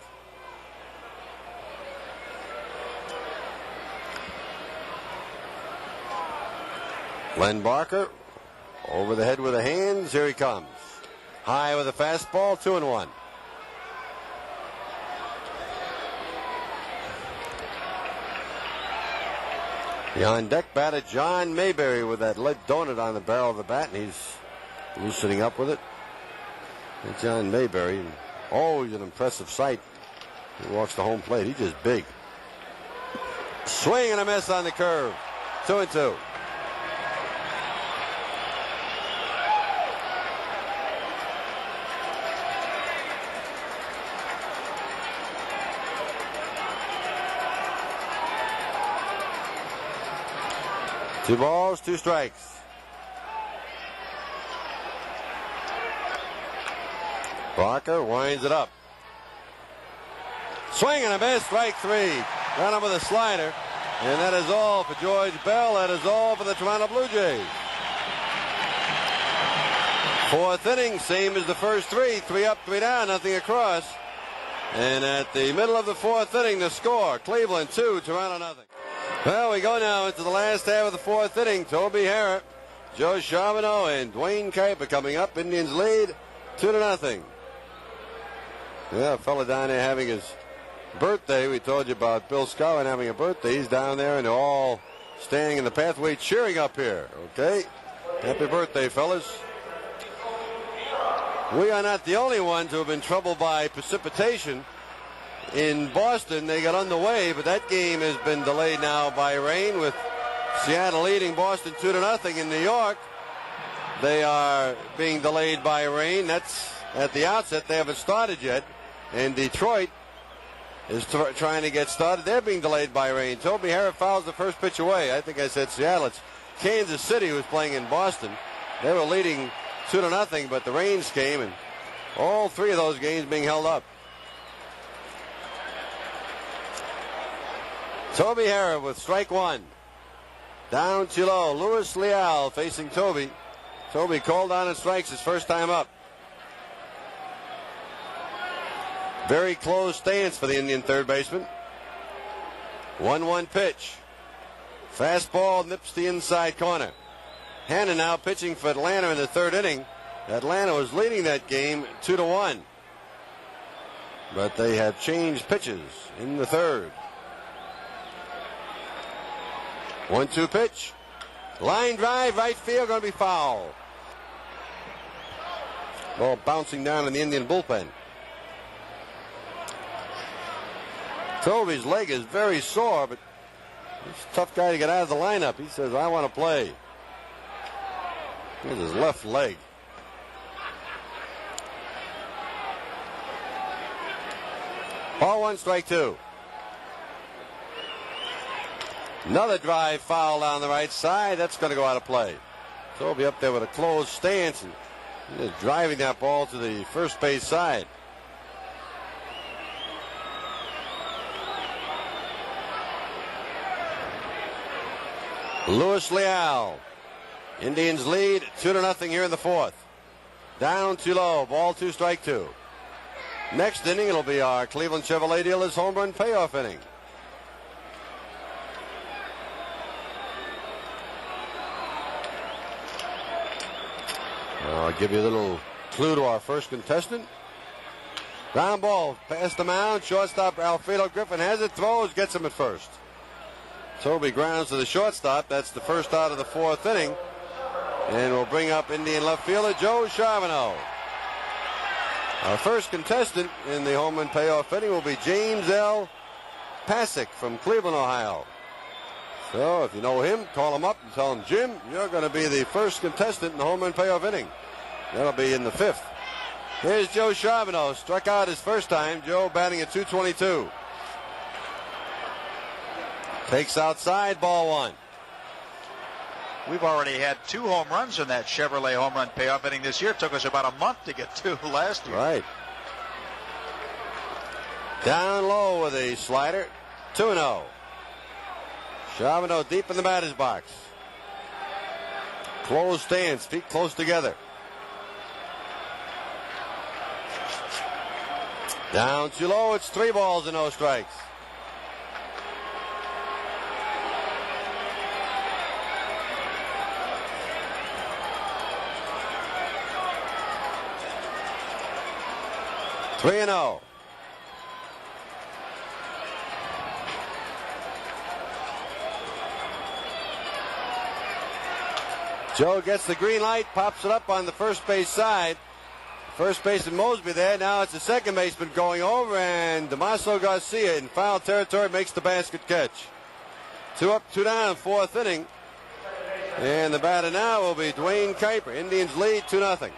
Len Barker over the head with the hands. Here he comes. High with a fastball, 2-1. The on deck batter, John Mayberry, with that lead donut on the barrel of the bat, and he's loosening up with it. And John Mayberry, always an impressive sight. He walks the home plate. He's just big. Swing and a miss on the curve. 2-2. Two balls, 2 strikes. Barker winds it up. Swing and a miss, strike 3. Got him with a slider. And that is all for George Bell. That is all for the Toronto Blue Jays. 4th inning, same as the first 3. 3 up, 3 down, nothing across. And at the middle of the 4th inning, the score, Cleveland 2, Toronto nothing. Well, we go now into the last half of the 4th inning. Toby Harrah, Joe Charbonneau, and Dwayne Kuiper coming up. Indians lead 2-0. Yeah, a fella down there having his birthday. We told you about Bill Scowen having a birthday. He's down there, and they're all standing in the pathway cheering up here. Okay? Happy birthday, fellas. We are not the only ones who have been troubled by precipitation. In Boston, they got underway, but that game has been delayed now by rain, with Seattle leading Boston 2-0. In New York, they are being delayed by rain. That's at the outset. They haven't started yet. And Detroit is trying to get started. They're being delayed by rain. Toby Harrah fouls the first pitch away. I think I said Seattle. It's Kansas City who's playing in Boston. They were leading 2-0, but the rains came, and all 3 of those games being held up. Toby Harrah with strike 1. Down too low. Luis Leal facing Toby. Toby called on and strikes his first time up. Very close stance for the Indian third baseman. 1-1 pitch. Fastball nips the inside corner. Hannon now pitching for Atlanta in the 3rd inning. Atlanta was leading that game 2-1. But they have changed pitches in the 3rd. 1-2 pitch. Line drive, right field, going to be foul. Ball bouncing down in the Indian bullpen. Toby's leg is very sore, but he's a tough guy to get out of the lineup. He says, I want to play. Here's his left leg. Ball 1, strike 2. Another drive foul down the right side. That's going to go out of play. Toby up there with a closed stance and just driving that ball to the first base side. Luis Leal. Indians lead 2-0 here in the 4th. Down too low. Ball 2, strike 2. Next inning, it'll be our Cleveland Chevrolet dealers home run payoff inning. I'll give you a little clue to our first contestant. Ground ball past the mound. Shortstop Alfredo Griffin has it. Throws. Gets him at first. Toby grounds to the shortstop. That's the first out of the 4th inning. And we'll bring up Indian left fielder Joe Charbonneau. Our first contestant in the home run payoff inning will be James L. Pasick from Cleveland, Ohio. So if you know him, call him up and tell him, Jim, you're going to be the first contestant in the home run payoff inning. That'll be in the 5th. Here's Joe Charbonneau. Struck out his first time. Joe batting at .222. Takes outside, ball one. We've already had 2 home runs in that Chevrolet home run payoff inning this year. It took us about a month to get 2 last year. Right. Down low with a slider. 2-0. Charbonneau deep in the batter's box. Closed stance, feet close together. Down too low. It's 3 balls and no strikes. Three and 0. Joe gets the green light, pops it up on the first base side. First baseman Mosby there. Now it's the second baseman going over, and Damaso Garcia in foul territory makes the basket catch. 2 up, 2 down, 4th inning. And the batter now will be Dwayne Kuiper. Indians lead 2-0.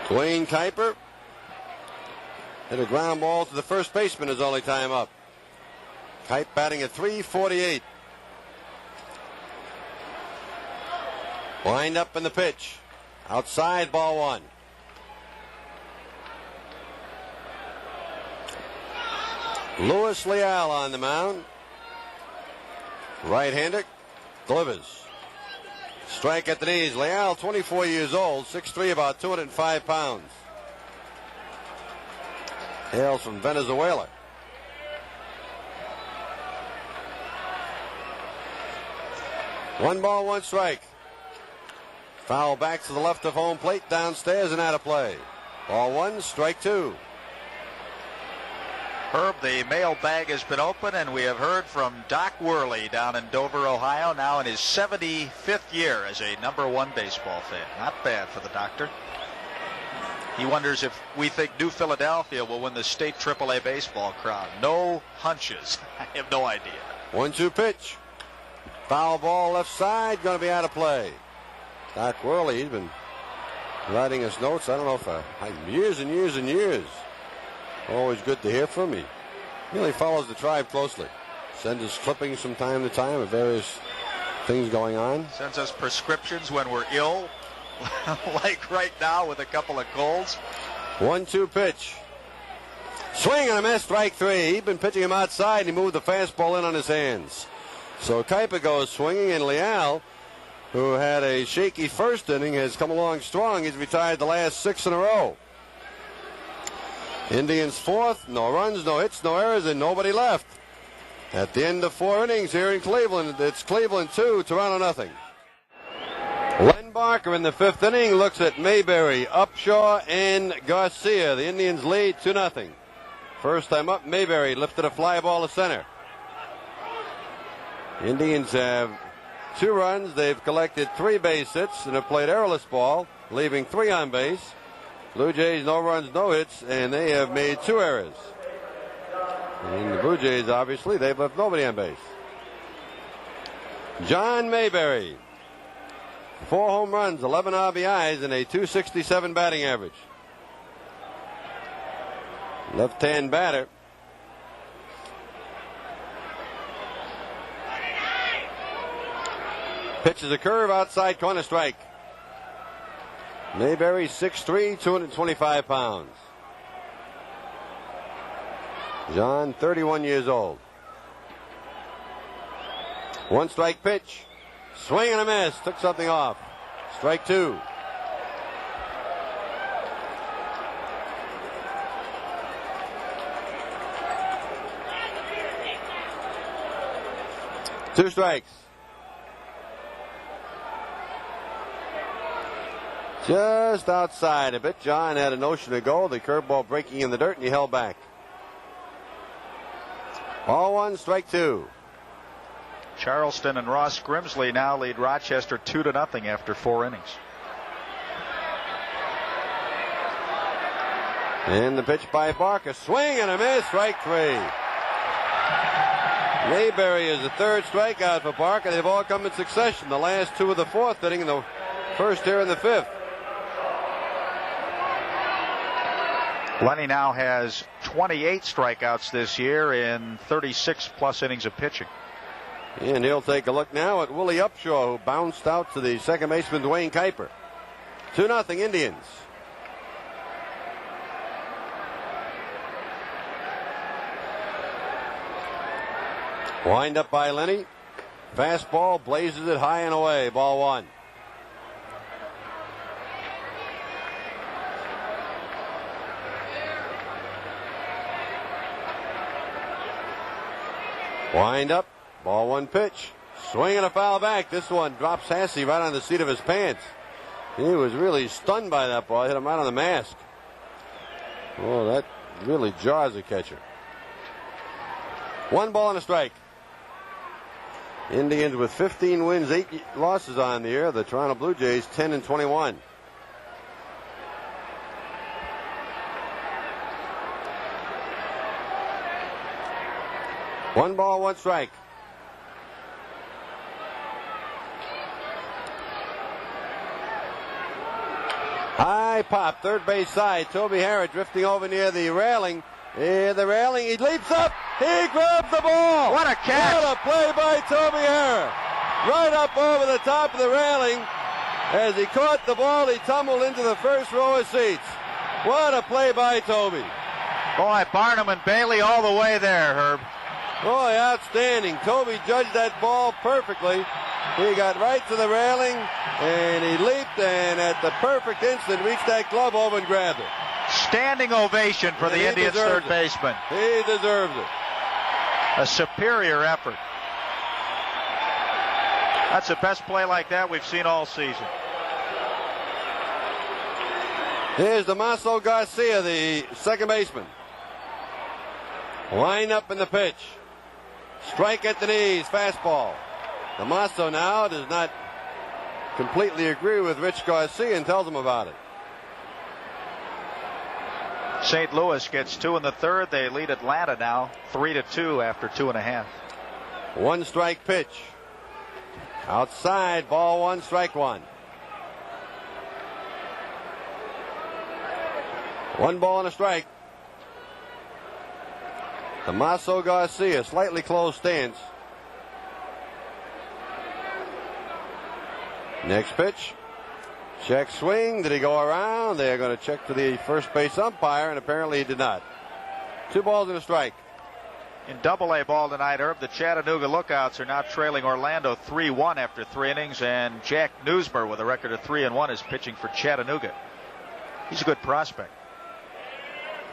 Dwayne Kuiper hit a ground ball to the first baseman his only time up. Kuiper batting at .348. Wind up in the pitch. Outside, ball one. Luis Leal on the mound. Right-hander, Glivers. Strike at the knees. Leal, 24 years old, 6'3", about 205 pounds. Hails from Venezuela. One ball, one strike. Foul back to the left of home plate, downstairs and out of play. Ball one, strike 2. Herb, the mailbag has been open, and we have heard from Doc Worley down in Dover, Ohio, now in his 75th year as a #1 baseball fan. Not bad for the doctor. He wonders if we think New Philadelphia will win the state AAA baseball crown. No hunches. I have no idea. 1-2 pitch. Foul ball left side, going to be out of play. Doc Worley, he's been writing us notes, I don't know, for years and years and years. Always good to hear from him. He really follows the tribe closely. Sends us clippings from time to time of various things going on. Sends us prescriptions when we're ill, like right now with a couple of colds. 1-2 pitch. Swing and a miss, strike 3. He'd been pitching him outside, and he moved the fastball in on his hands. So Kuiper goes swinging, and Leal, who had a shaky first inning, has come along strong. He's retired the last 6 in a row. Indians 4th, no runs, no hits, no errors, and nobody left. At the end of 4 innings here in Cleveland, it's Cleveland 2, Toronto 0. Len Barker in the 5th inning looks at Mayberry, Upshaw, and Garcia. The Indians lead 2-0. First time up, Mayberry lifted a fly ball to center. Indians have 2 runs. They've collected 3 base hits and have played errorless ball, leaving 3 on base. Blue Jays, no runs, no hits, and they have made 2 errors. And the Blue Jays, obviously, they've left nobody on base. John Mayberry, 4 home runs, 11 RBIs, and a .267 batting average. Left-hand batter. Pitches a curve, outside corner, strike. Mayberry, 6'3", 225 pounds. John, 31 years old. 1 strike pitch. Swing and a miss. Took something off. Strike 2. Two strikes. Just outside a bit. John had a notion to go. The curveball breaking in the dirt, and he held back. Ball 1, strike 2. Charleston and Ross Grimsley now lead Rochester 2-0 after 4 innings. And the pitch by Barker. Swing and a miss. Strike 3. Mayberry is the third strikeout for Barker. They've all come in succession. The last two of the fourth inning and the first here in the fifth. Lenny now has 28 strikeouts this year in 36 plus innings of pitching. And he'll take a look now at Willie Upshaw, who bounced out to the second baseman Dwayne Kuiper. 2-0 Indians. Wind up by Lenny. Fastball, blazes it high and away. Ball one. Wind up. Ball one pitch. Swing and a foul back. This one drops Hasse right on the seat of his pants. He was really stunned by that ball. Hit him right on the mask. Oh, that really jars a catcher. 1 ball and a strike. Indians with 15 wins, 8 losses on the year. The Toronto Blue Jays 10-21. One ball, one strike. High pop, third base side. Toby Harrod drifting over near the railing. Near the railing, he leaps up. He grabs the ball. What a catch. What a play by Toby Harrod. Right up over the top of the railing. As he caught the ball, he tumbled into the first row of seats. What a play by Toby. Boy, Barnum and Bailey all the way there, Herb. Boy, outstanding. Toby judged that ball perfectly. He got right to the railing, and he leaped, and at the perfect instant reached that glove over and grabbed it. Standing ovation for the Indians' third baseman. He deserves it. A superior effort. That's the best play like that we've seen all season. Here's Damaso Garcia, the second baseman. Line up in the pitch. Strike at the knees, fastball. Damaso now does not completely agree with Rich Garcia and tells him about it. St. Louis gets 2 in the third. They lead Atlanta now 3-2 after 2.5. 1 strike pitch. Outside, ball 1, strike 1. 1 ball and a strike. Damaso Garcia, slightly closed stance. Next pitch. Check swing. Did he go around? They're going to check to the first base umpire, and apparently he did not. 2 balls and a strike. In Double-A ball tonight, Herb, the Chattanooga Lookouts are now trailing Orlando 3-1 after 3 innings, and Jack Newsmer, with a record of 3-1, is pitching for Chattanooga. He's a good prospect.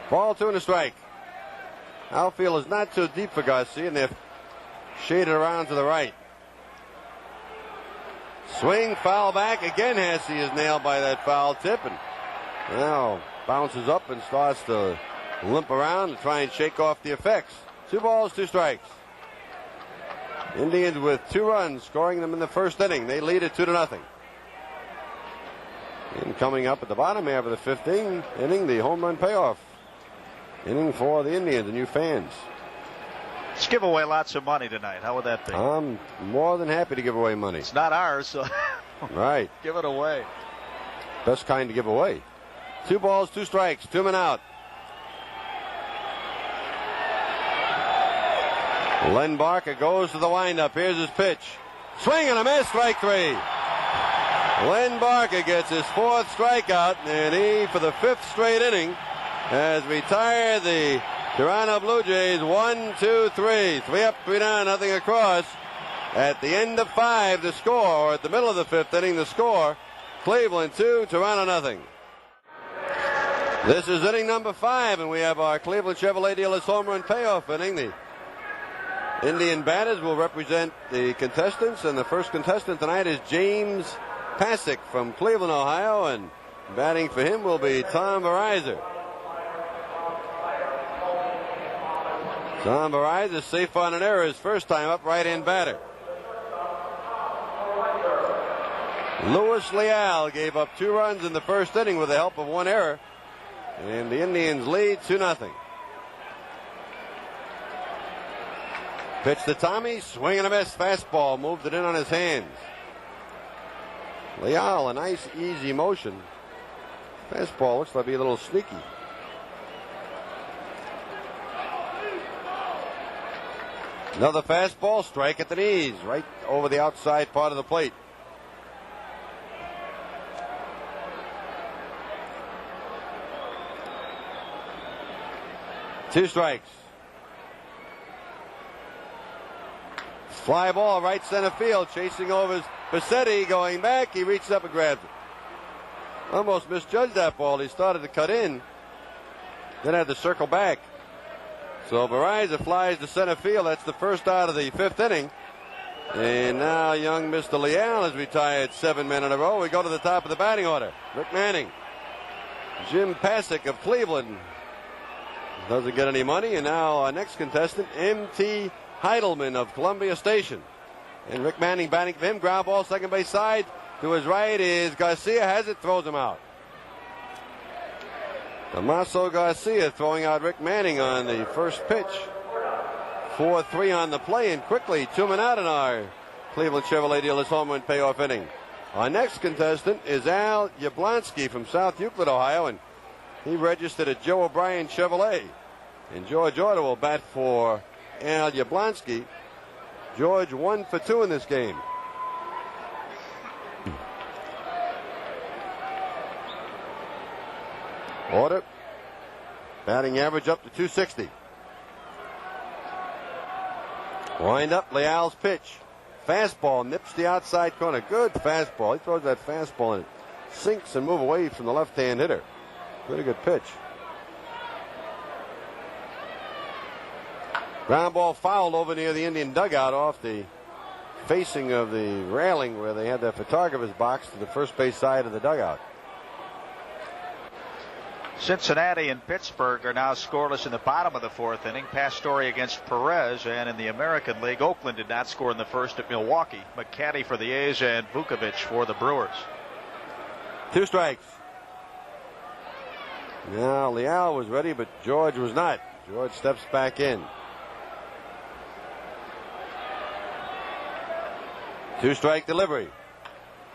Ball 2 and a strike. Outfield is not too deep for Garcia, and they're shaded around to the right. Swing, foul back. Again, Hasse is nailed by that foul tip, and now bounces up and starts to limp around to try and shake off the effects. 2 balls, 2 strikes. Indians with 2 runs, scoring them in the first inning. They lead it 2-0. And coming up at the bottom half of the 15th inning, the home run payoff inning for the Indians, the new fans. Let's give away lots of money tonight. How would that be? I'm more than happy to give away money. It's not ours, so right. Give it away. Best kind to give away. 2 balls, 2 strikes, 2 men out. Len Barker goes to the windup. Here's his pitch. Swing and a miss, strike 3. Len Barker gets his 4th strikeout, and he, for the 5th straight inning, has retired the Toronto Blue Jays 1-2-3. 3 up, 3 down, nothing across. At the end of 5, the score, or at the middle of the 5th inning, the score, Cleveland 2, Toronto nothing. This is inning number 5, and we have our Cleveland Chevrolet dealers home run payoff inning. The Indian batters will represent the contestants, and the first contestant tonight is James Pasick from Cleveland, Ohio, and batting for him will be Tom Verizor. Tom Verizor safe on an error his first time up, right-hand batter. Louis Leal gave up 2 runs in the first inning with the help of 1 error, and the Indians lead 2-0. Pitch to Tommy, swing and a miss, fastball, moved it in on his hands. Leal, a nice easy motion. Fastball looks like to be a little sneaky. Another fastball, strike at the knees, right over the outside part of the plate. Two strikes. Fly ball, right center field, chasing over Bassetti, going back. He reaches up and grabs it. Almost misjudged that ball. He started to cut in, then had to circle back. So Baraiza flies to center field. That's the first out of the fifth inning. And now young Mr. Leal has retired 7 men in a row. We go to the top of the batting order. Rick Manning. Jim Pasick of Cleveland doesn't get any money. And now our next contestant, M.T. Heidelman of Columbia Station. And Rick Manning batting for him. Ground ball, second base side. To his right is Garcia. Has it, throws him out. Damaso Garcia throwing out Rick Manning on the first pitch. 4-3 on the play, and quickly 2 men out in our Cleveland Chevrolet dealers home run payoff inning. Our next contestant is Al Yablonsky from South Euclid, Ohio, and he registered at Joe O'Brien Chevrolet. And George Order will bat for Al Yablonsky. George 1 for 2 in this game. Order. Batting average up to 260. Wind up, Leal's pitch. Fastball nips the outside corner. Good fastball. He throws that fastball and it sinks and moves away from the left-hand hitter. Pretty good pitch. Ground ball fouled over near the Indian dugout off the facing of the railing where they had their photographer's box to the first base side of the dugout. Cincinnati and Pittsburgh are now scoreless in the bottom of the fourth inning. Pastore against Perez, and in the American League, Oakland did not score in the first at Milwaukee. McCaddy for the A's and Vukovic for the Brewers. 2 strikes. Now Leal was ready, but George was not. George steps back in. 2-strike delivery.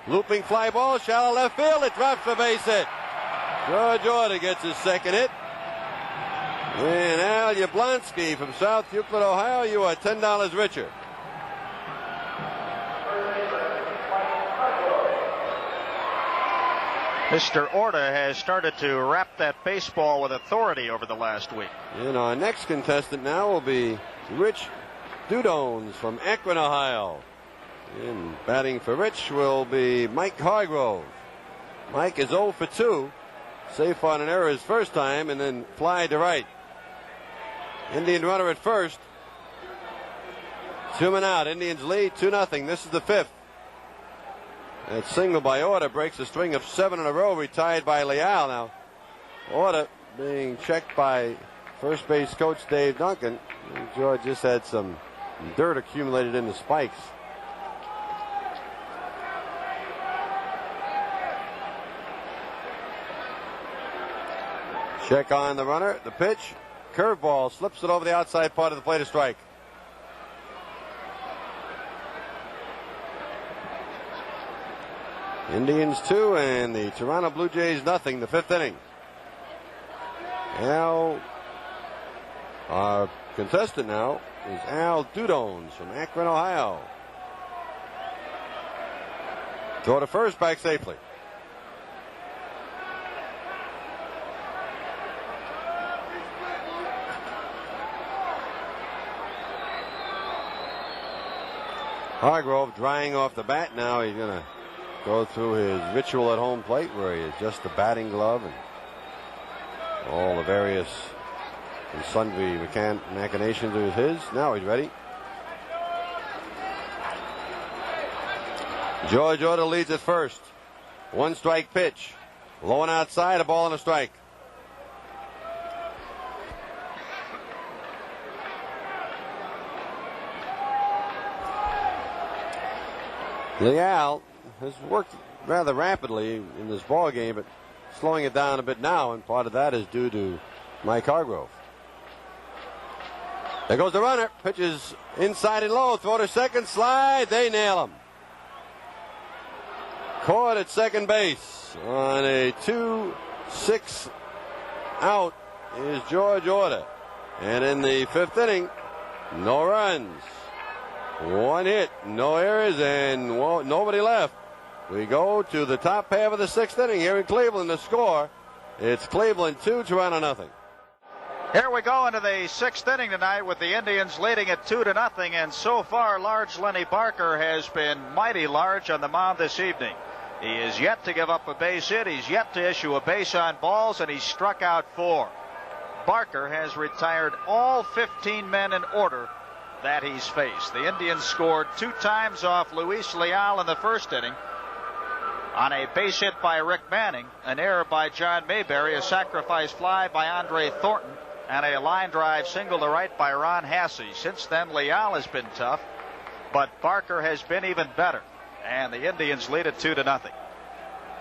Looping fly ball, shallow left field. It drops the base hit. George Order gets his second hit. And Al Yablonsky from South Euclid, Ohio, you are $10 richer. Mr. Order has started to wrap that baseball with authority over the last week. And our next contestant now will be Rich Dudones from Akron, Ohio. And batting for Rich will be Mike Hargrove. Mike is 0 for 2. Safe on an error his first time, and then fly to right. Indian runner at first. 2 men out. Indians lead 2-0. This is the fifth. That single by Order breaks a string of 7 in a row, retired by Leal. Now, Order being checked by first base coach Dave Duncan. George just had some dirt accumulated in the spikes. Check on the runner. The pitch. Curveball. Slips it over the outside part of the plate, a strike. Indians 2 and the Toronto Blue Jays 0. The fifth inning. Our contestant now is Al Dudones from Akron, Ohio. Go to first, back safely. Hargrove drying off the bat now. He's going to go through his ritual at home plate where he adjusts the batting glove and all the various and sundry machinations of his. Now he's ready. George Order leads at first. 1-strike pitch. Low and outside, a ball and a strike. Leal has worked rather rapidly in this ball game, but slowing it down a bit now, and part of that is due to Mike Hargrove. There goes the runner. Pitches inside and low. Throw to second. Slide. They nail him. Caught at second base on a 2-6 out is George Order. And in the fifth inning, no runs, one hit, no errors, and nobody left. We go to the top half of the sixth inning here in Cleveland. The score, it's Cleveland 2, Toronto nothing. Here we go into the sixth inning tonight with the Indians leading it 2-0, and so far large Lenny Barker has been mighty large on the mound this evening. He is yet to give up a base hit. He's yet to issue a base on balls, and he's struck out 4. Barker has retired all 15 men in order that he's faced. The Indians scored 2 times off Luis Leal in the first inning on a base hit by Rick Manning, an error by John Mayberry, a sacrifice fly by Andre Thornton, and a line drive single to right by Ron Hasse. Since then, Leal has been tough, but Barker has been even better, and the Indians lead it 2-0.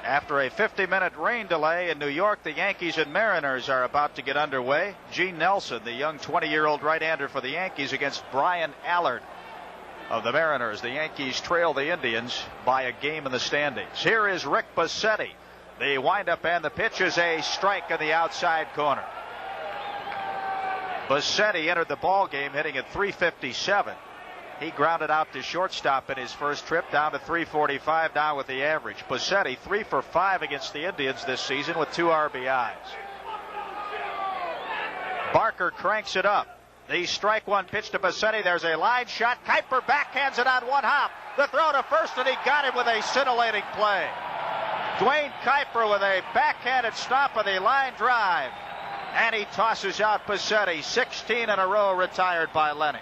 After a 50-minute rain delay in New York, the Yankees and Mariners are about to get underway. Gene Nelson, the young 20-year-old right-hander for the Yankees, against Brian Allard of the Mariners. The Yankees trail the Indians by a game in the standings. Here is Rick Bassetti. The windup and the pitch is a strike in the outside corner. Bassetti entered the ball game hitting at .357. He grounded out to shortstop in his first trip, down to .345 now with the average. Bassetti 3 for 5 against the Indians this season with 2 RBIs. Barker cranks it up. The strike one pitch to Bassetti. There's a line shot. Kuiper backhands it on one hop. The throw to first, and he got him with a scintillating play. Dwayne Kuiper with a backhanded stop of the line drive. And he tosses out Bassetti. 16 in a row retired by Lenny.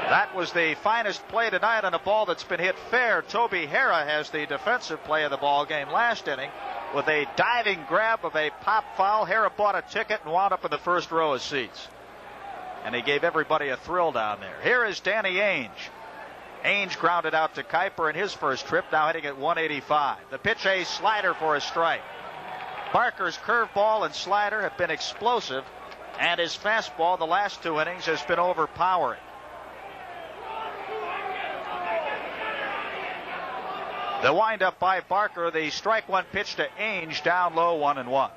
That was the finest play tonight on a ball that's been hit fair. Toby Harrah has the defensive play of the ball game last inning with a diving grab of a pop foul. Harrah bought a ticket and wound up in the first row of seats. And he gave everybody a thrill down there. Here is Danny Ainge. Ainge grounded out to Kuiper in his first trip, now hitting at .185. The pitch, a slider for a strike. Barker's curveball and slider have been explosive, and his fastball the last 2 innings has been overpowering. The windup by Barker, the strike one pitch to Ainge, down low, 1-1.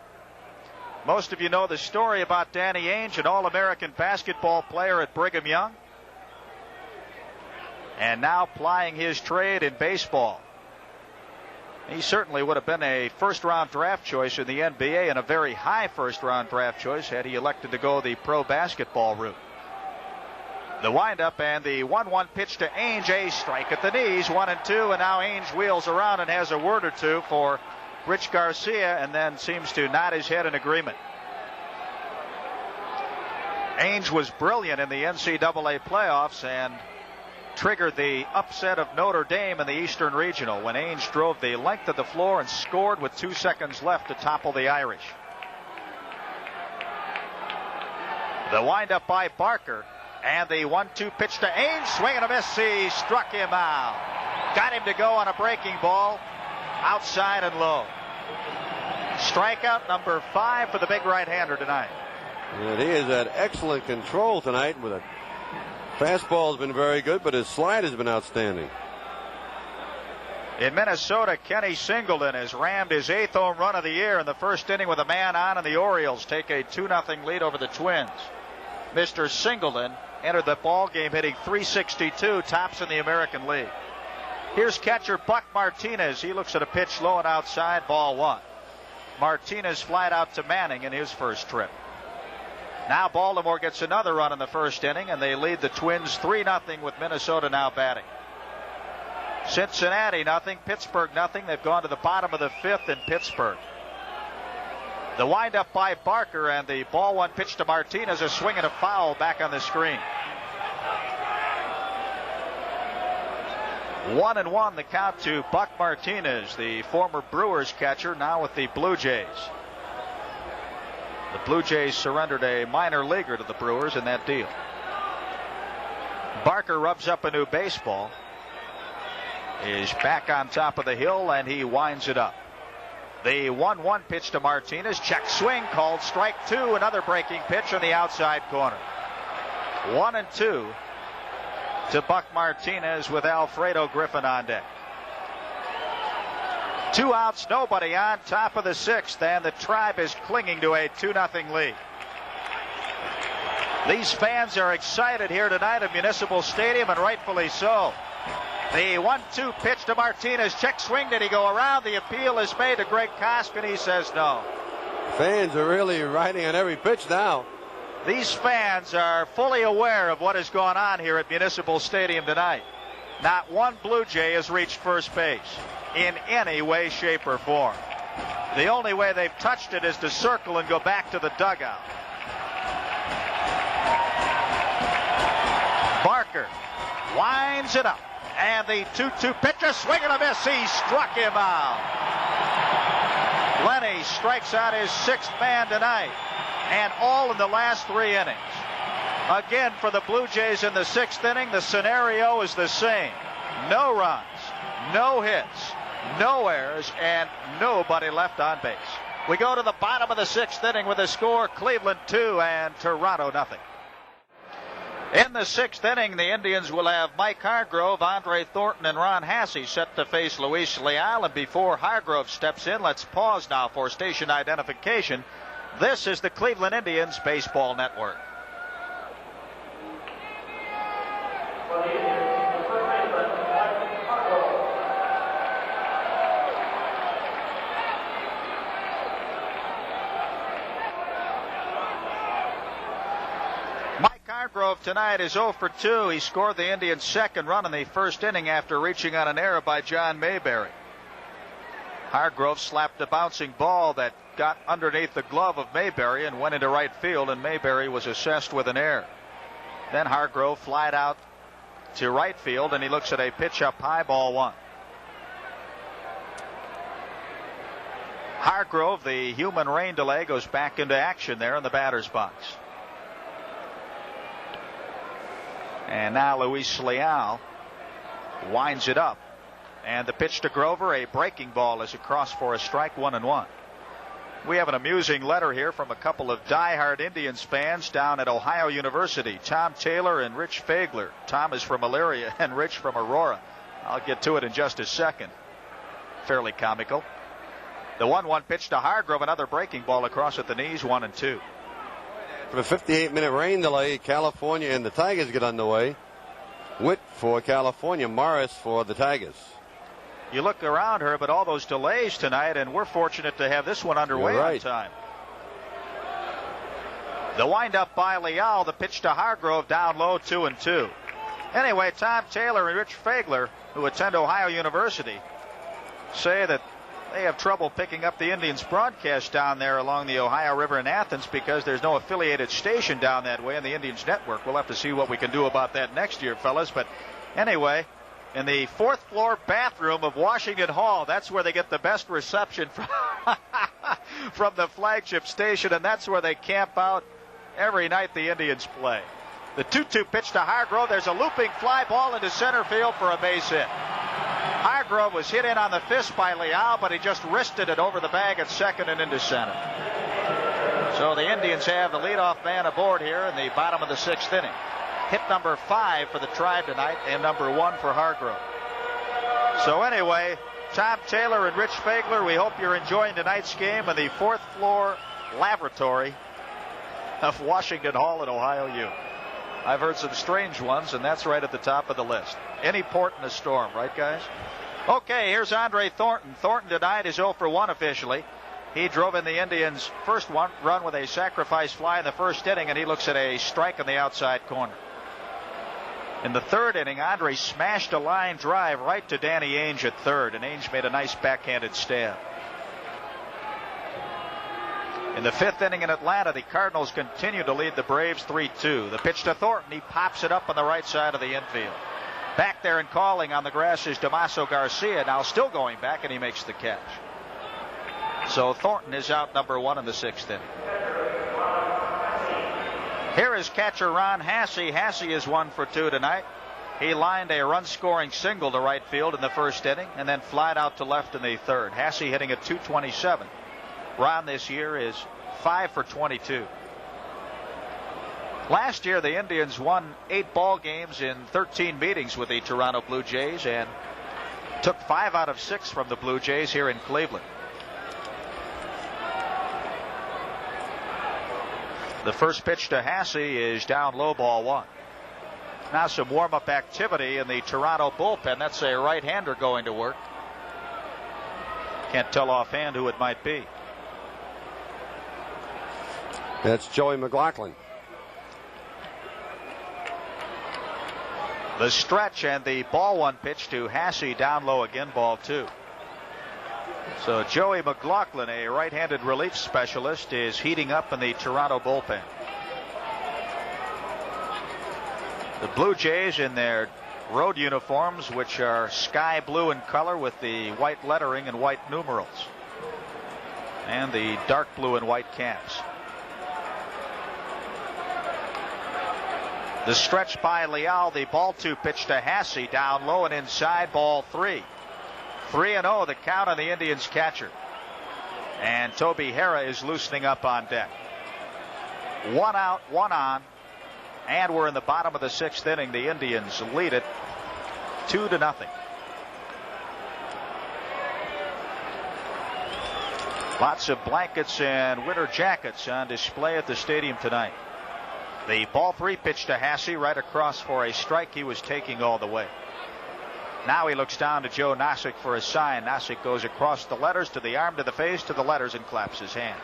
Most of you know the story about Danny Ainge, an All-American basketball player at Brigham Young, and now plying his trade in baseball. He certainly would have been a first-round draft choice in the NBA and a very high first-round draft choice had he elected to go the pro basketball route. The windup and the 1-1 pitch to Ainge, a strike at the knees, 1-2, and now Ainge wheels around and has a word or two for Rich Garcia and then seems to nod his head in agreement. Ainge was brilliant in the NCAA playoffs and triggered the upset of Notre Dame in the Eastern Regional when Ainge drove the length of the floor and scored with 2 seconds left to topple the Irish. The windup by Barker and the 1-2 pitch to Ainge, swing and a miss. He struck him out. Got him to go on a breaking ball, outside and low. Strikeout number 5 for the big right-hander tonight. And he has had excellent control tonight with a fastball has been very good, but his slide has been outstanding. In Minnesota, Kenny Singleton has rammed his 8th home run of the year in the first inning with a man on, and the Orioles take a 2-0 lead over the Twins. Mr. Singleton entered the ball game hitting .362, tops in the American League. Here's catcher Buck Martinez. He looks at a pitch low and outside, ball 1. Martinez flied out to Manning in his first trip. Now Baltimore gets another run in the first inning, and they lead the Twins 3-0 with Minnesota now batting. Cincinnati nothing, Pittsburgh nothing. They've gone to the bottom of the 5th in Pittsburgh. The windup by Barker and the ball 1 pitch to Martinez, a swing and a foul back on the screen. 1-1 the count to Buck Martinez, the former Brewers catcher, now with the Blue Jays. The Blue Jays surrendered a minor leaguer to the Brewers in that deal. Barker rubs up a new baseball, is back on top of the hill, and he winds it up. The 1-1 pitch to Martinez. Check swing called strike two. Another breaking pitch on the outside corner. 1-2 to Buck Martinez with Alfredo Griffin on deck. 2 outs, nobody on, top of the 6th, and the Tribe is clinging to a 2-0 lead. These fans are excited here tonight at Municipal Stadium, and rightfully so. The 1-2 pitch to Martinez. Check swing. Did he go around? The appeal is made to Greg Kosk, and he says no. Fans are really riding on every pitch now. These fans are fully aware of what has gone on here at Municipal Stadium tonight. Not one Blue Jay has reached first base in any way, shape, or form. The only way they've touched it is to circle and go back to the dugout. Barker winds it up. And the 2-2 pitch, a swing and a miss. He struck him out. Lenny strikes out his 6th man tonight. And all in the last 3 innings. Again, for the Blue Jays in the 6th inning, the scenario is the same. No runs, no hits, no errors, and nobody left on base. We go to the bottom of the 6th inning with a score, Cleveland 2 and Toronto 0. In the 6th inning, the Indians will have Mike Hargrove, Andre Thornton, and Ron Hasse set to face Luis Leal. And before Hargrove steps in, let's pause now for station identification. This is the Cleveland Indians Baseball Network. Hargrove tonight is 0 for 2. He scored the Indians' 2nd run in the 1st inning after reaching on an error by John Mayberry. Hargrove slapped a bouncing ball that got underneath the glove of Mayberry and went into right field, and Mayberry was assessed with an error. Then Hargrove flied out to right field, and he looks at a pitch up high, ball 1. Hargrove, the human rain delay, goes back into action there in the batter's box. And now Luis Leal winds it up. And the pitch to Grover, a breaking ball, is across for a strike, 1-1. We have an amusing letter here from a couple of diehard Indians fans down at Ohio University, Tom Taylor and Rich Fagler. Tom is from Elyria and Rich from Aurora. I'll get to it in just a second. Fairly comical. The 1-1 pitch to Hargrove, another breaking ball across at the knees, 1-2. For a 58-minute rain delay, California and the Tigers get underway. Witt for California, Morris for the Tigers. You look around her, but all those delays tonight, and we're fortunate to have this one underway on time. The windup by Leal, the pitch to Hargrove, down low, 2-2. Anyway, Tom Taylor and Rich Fagler, who attend Ohio University, say that they have trouble picking up the Indians broadcast down there along the Ohio River in Athens because there's no affiliated station down that way in the Indians network. We'll have to see what we can do about that next year, fellas. But anyway, in the 4th floor bathroom of Washington Hall, that's where they get the best reception from the flagship station, and that's where they camp out every night the Indians play. The 2-2 pitch to Hargrove. There's a looping fly ball into center field for a base hit. Hargrove was hit in on the fist by Leal, but he just wristed it over the bag at second and into center. So the Indians have the leadoff man aboard here in the bottom of the 6th inning. Hit number 5 for the Tribe tonight and number 1 for Hargrove. So anyway, Tom Taylor and Rich Fagler, we hope you're enjoying tonight's game in the 4th floor laboratory of Washington Hall in Ohio U. I've heard some strange ones, and that's right at the top of the list. Any port in a storm, right, guys? Okay, here's Andre Thornton. Thornton tonight is 0 for 1 officially. He drove in the Indians' first run with a sacrifice fly in the 1st inning, and he looks at a strike on the outside corner. In the 3rd inning, Andre smashed a line drive right to Danny Ainge at 3rd, and Ainge made a nice backhanded stab. In the 5th inning in Atlanta, the Cardinals continue to lead the Braves 3-2. The pitch to Thornton. He pops it up on the right side of the infield. Back there and calling on the grass is Damaso Garcia, now still going back, and he makes the catch. So Thornton is out number 1 in the 6th inning. Here is catcher Ron Hasse. Hasse is 1 for 2 tonight. He lined a run-scoring single to right field in the first inning and then flied out to left in the third. Hasse hitting at .227. Ron this year is 5 for 22. Last year, the Indians won 8 ball games in 13 meetings with the Toronto Blue Jays and took 5 out of 6 from the Blue Jays here in Cleveland. The first pitch to Hasse is down low, ball 1. Now some warm-up activity in the Toronto bullpen. That's a right-hander going to work. Can't tell offhand who it might be. That's Joey McLaughlin. The stretch and the ball 1 pitch to Hasse, down low again, ball 2. So Joey McLaughlin, a right-handed relief specialist, is heating up in the Toronto bullpen. The Blue Jays in their road uniforms, which are sky blue in color with the white lettering and white numerals, and the dark blue and white caps. The stretch by Leal, the ball 2 pitch to Hasse, down low and inside, ball 3. 3-0 the count on the Indians catcher. And Toby Harrah is loosening up on deck. 1 out, 1 on. And we're in the bottom of the 6th inning. The Indians lead it 2-0. Lots of blankets and winter jackets on display at the stadium tonight. The ball 3 pitch to Hasse, right across for a strike. He was taking all the way. Now he looks down to Joe Nosek for a sign. Nosek goes across the letters to the arm, to the face, to the letters, and claps his hands.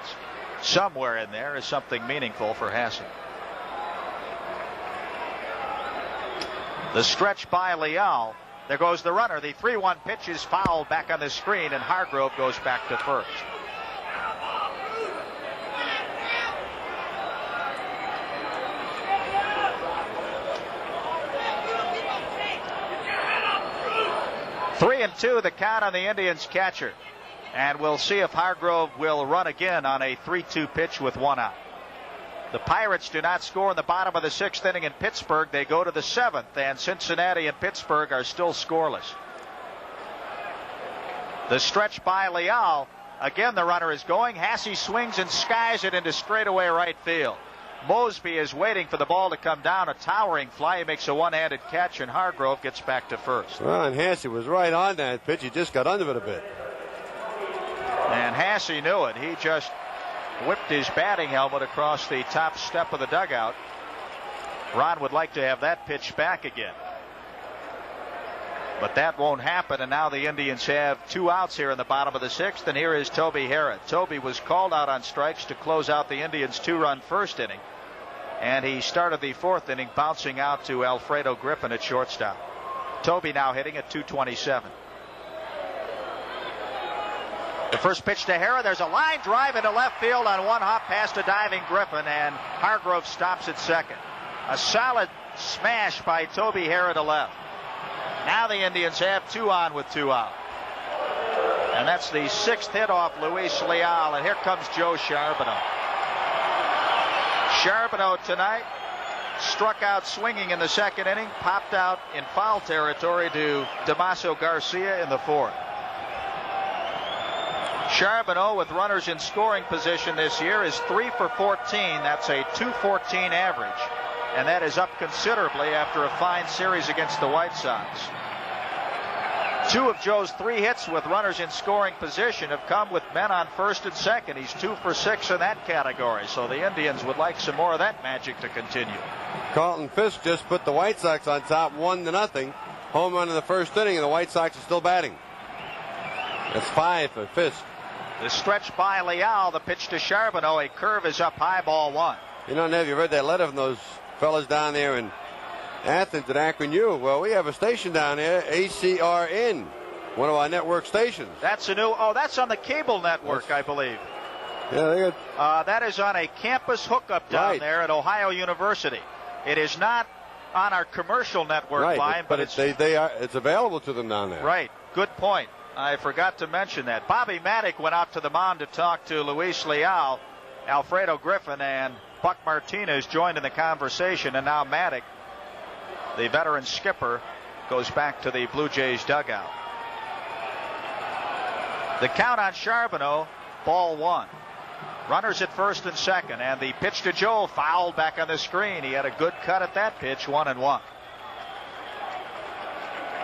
Somewhere in there is something meaningful for Hasse. The stretch by Leal. There goes the runner. The 3-1 pitch is fouled back on the screen, and Hargrove goes back to first. Three and 2 the count on the Indians catcher. And we'll see if Hargrove will run again on a 3-2 pitch with 1 out. The Pirates do not score in the bottom of the 6th inning in Pittsburgh. They go to the 7th, and Cincinnati and Pittsburgh are still scoreless. The stretch by Leal. Again, the runner is going. Hasse swings and skies it into straightaway right field. Mosby is waiting for the ball to come down. A towering fly. He makes a one-handed catch, and Hargrove gets back to first. Well, and Hasse was right on that pitch. He just got under it a bit. And Hasse knew it. He just whipped his batting helmet across the top step of the dugout. Ron would like to have that pitch back again. But that won't happen, and now the Indians have 2 outs here in the bottom of the 6th, and here is Toby Harrah. Toby was called out on strikes to close out the Indians' 2-run first inning, and he started the 4th inning bouncing out to Alfredo Griffin at shortstop. Toby now hitting at .227. The first pitch to Harrah. There's a line drive into left field on 1 hop past a diving Griffin, and Hargrove stops at second. A solid smash by Toby Harrah to left. Now the Indians have 2 on with 2 out. And that's the 6th hit off Luis Leal. And here comes Joe Charbonneau. Charbonneau tonight struck out swinging in the 2nd inning, popped out in foul territory to Damaso Garcia in the 4th. Charbonneau, with runners in scoring position this year, is 3 for 14. That's a .214 average. And that is up considerably after a fine series against the White Sox. 2 of Joe's 3 hits with runners in scoring position have come with men on first and second. He's 2 for 6 in that category. So the Indians would like some more of that magic to continue. Carlton Fisk just put the White Sox on top 1-0. Home run in the 1st inning, and the White Sox are still batting. That's 5 for Fisk. The stretch by Leal. The pitch to Charbonneau. A curve is up high, ball 1. You know, Nev, you read that letter from those fellas down there in Athens at Akron U. Well, we have a station down there, ACRN, one of our network stations. That's a new. Oh, that's on the cable network, I believe. Yeah, they got. That is on a campus hookup down there at Ohio University. It is not on our commercial network line, but it's available to them down there. Right. Good point. I forgot to mention that. Bobby Maddock went out to the mound to talk to Luis Leal. Alfredo Griffin and Buck Martinez joined in the conversation, and now Maddock the veteran skipper, goes back to the Blue Jays dugout. The count on Charbonneau, ball one. Runners at first and second, and the pitch to Joe fouled back on the screen. He had a good cut at that pitch, 1-1.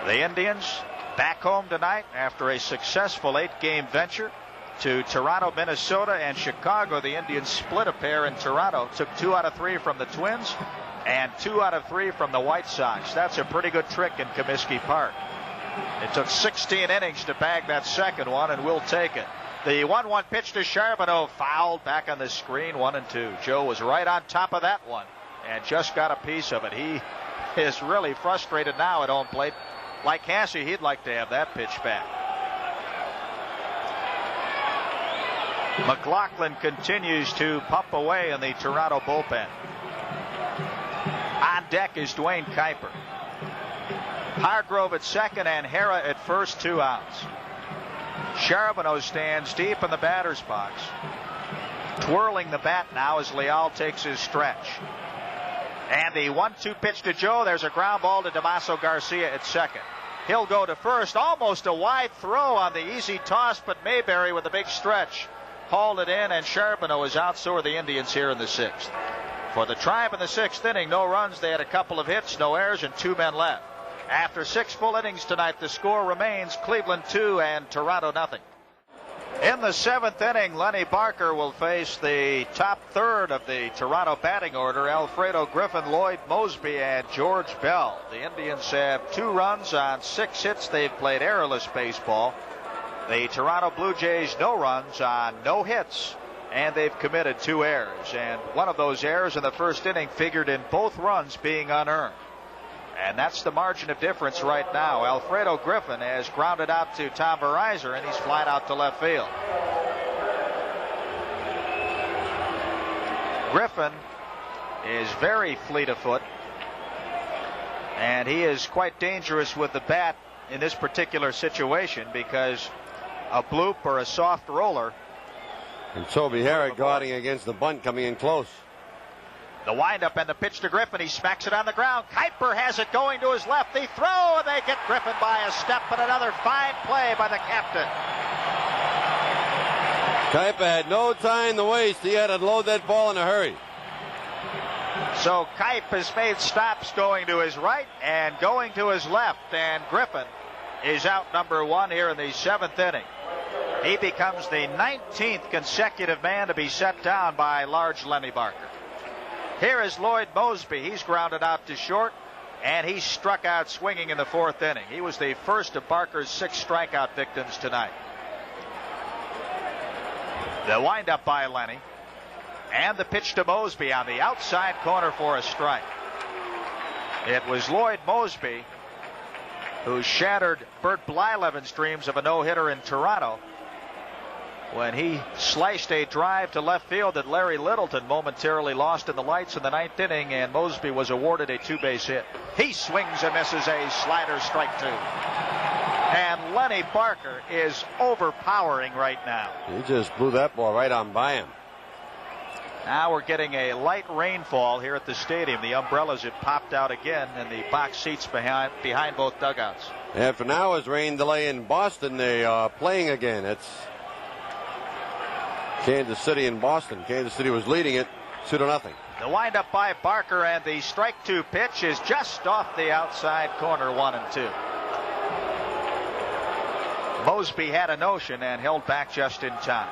The Indians back home tonight after a successful 8-game venture to Toronto, Minnesota, and Chicago. The Indians split a pair in Toronto, took 2 out of 3 from the Twins and 2 out of 3 from the White Sox. That's a pretty good trick in Comiskey Park. It took 16 innings to bag that second one, and we'll take it. The 1-1 pitch to Charbonneau fouled back on the screen, 1-2. Joe was right on top of that one and just got a piece of it. He is really frustrated now at home plate. Like Cassie, he'd like to have that pitch back. McLaughlin continues to pump away in the Toronto bullpen. On deck is Dwayne Kuiper. Hargrove at second and Hara at first, 2 outs. Charbonneau stands deep in the batter's box. Twirling the bat now as Leal takes his stretch. And the 1-2 pitch to Joe. There's a ground ball to Damaso Garcia at second. He'll go to first. Almost a wide throw on the easy toss, but Mayberry with a big stretch hauled it in, and Charbonneau is out. So are the Indians here in the 6th. For the Tribe in the 6th inning, no runs. They had a couple of hits, no errors, and 2 men left. After 6 full innings tonight, the score remains Cleveland 2 and Toronto nothing. In the 7th inning, Lenny Barker will face the top third of the Toronto batting order, Alfredo Griffin, Lloyd Mosby, and George Bell. The Indians have 2 runs on 6 hits. They've played errorless baseball. The Toronto Blue Jays, no runs on no hits, and they've committed 2 errors. And one of those errors in the first inning figured in both runs being unearned. And that's the margin of difference right now. Alfredo Griffin has grounded out to Tom Verizon, and he's flying out to left field. Griffin is very fleet of foot, and he is quite dangerous with the bat in this particular situation because a bloop or a soft roller. And Toby Harrod guarding against the bunt coming in close. The windup and the pitch to Griffin. He smacks it on the ground. Kuiper has it going to his left. The throw, and they get Griffin by a step, and another fine play by the captain. Kuiper had no time to waste. He had to load that ball in a hurry. So Kuiper has made stops going to his right and going to his left, and Griffin is out number 1 here in the 7th inning. He becomes the 19th consecutive man to be set down by large Lenny Barker. Here is Lloyd Mosby. He's grounded out to short, and he struck out swinging in the 4th inning. He was the first of Barker's 6 strikeout victims tonight. The windup by Lenny, and the pitch to Mosby on the outside corner for a strike. It was Lloyd Mosby who shattered Bert Blyleven's dreams of a no-hitter in Toronto when he sliced a drive to left field that Larry Littleton momentarily lost in the lights in the 9th inning, and Mosby was awarded a 2-base hit. He swings and misses a slider, strike 2. And Lenny Barker is overpowering right now. He just blew that ball right on by him. Now we're getting a light rainfall here at the stadium. The umbrellas have popped out again in the box seats behind both dugouts. After an hour's rain delay in Boston, they are playing again. It's Kansas City and Boston. Kansas City was leading it 2-0. The windup by Barker, and the strike 2 pitch is just off the outside corner, 1-2. Mosby had a notion and held back just in time.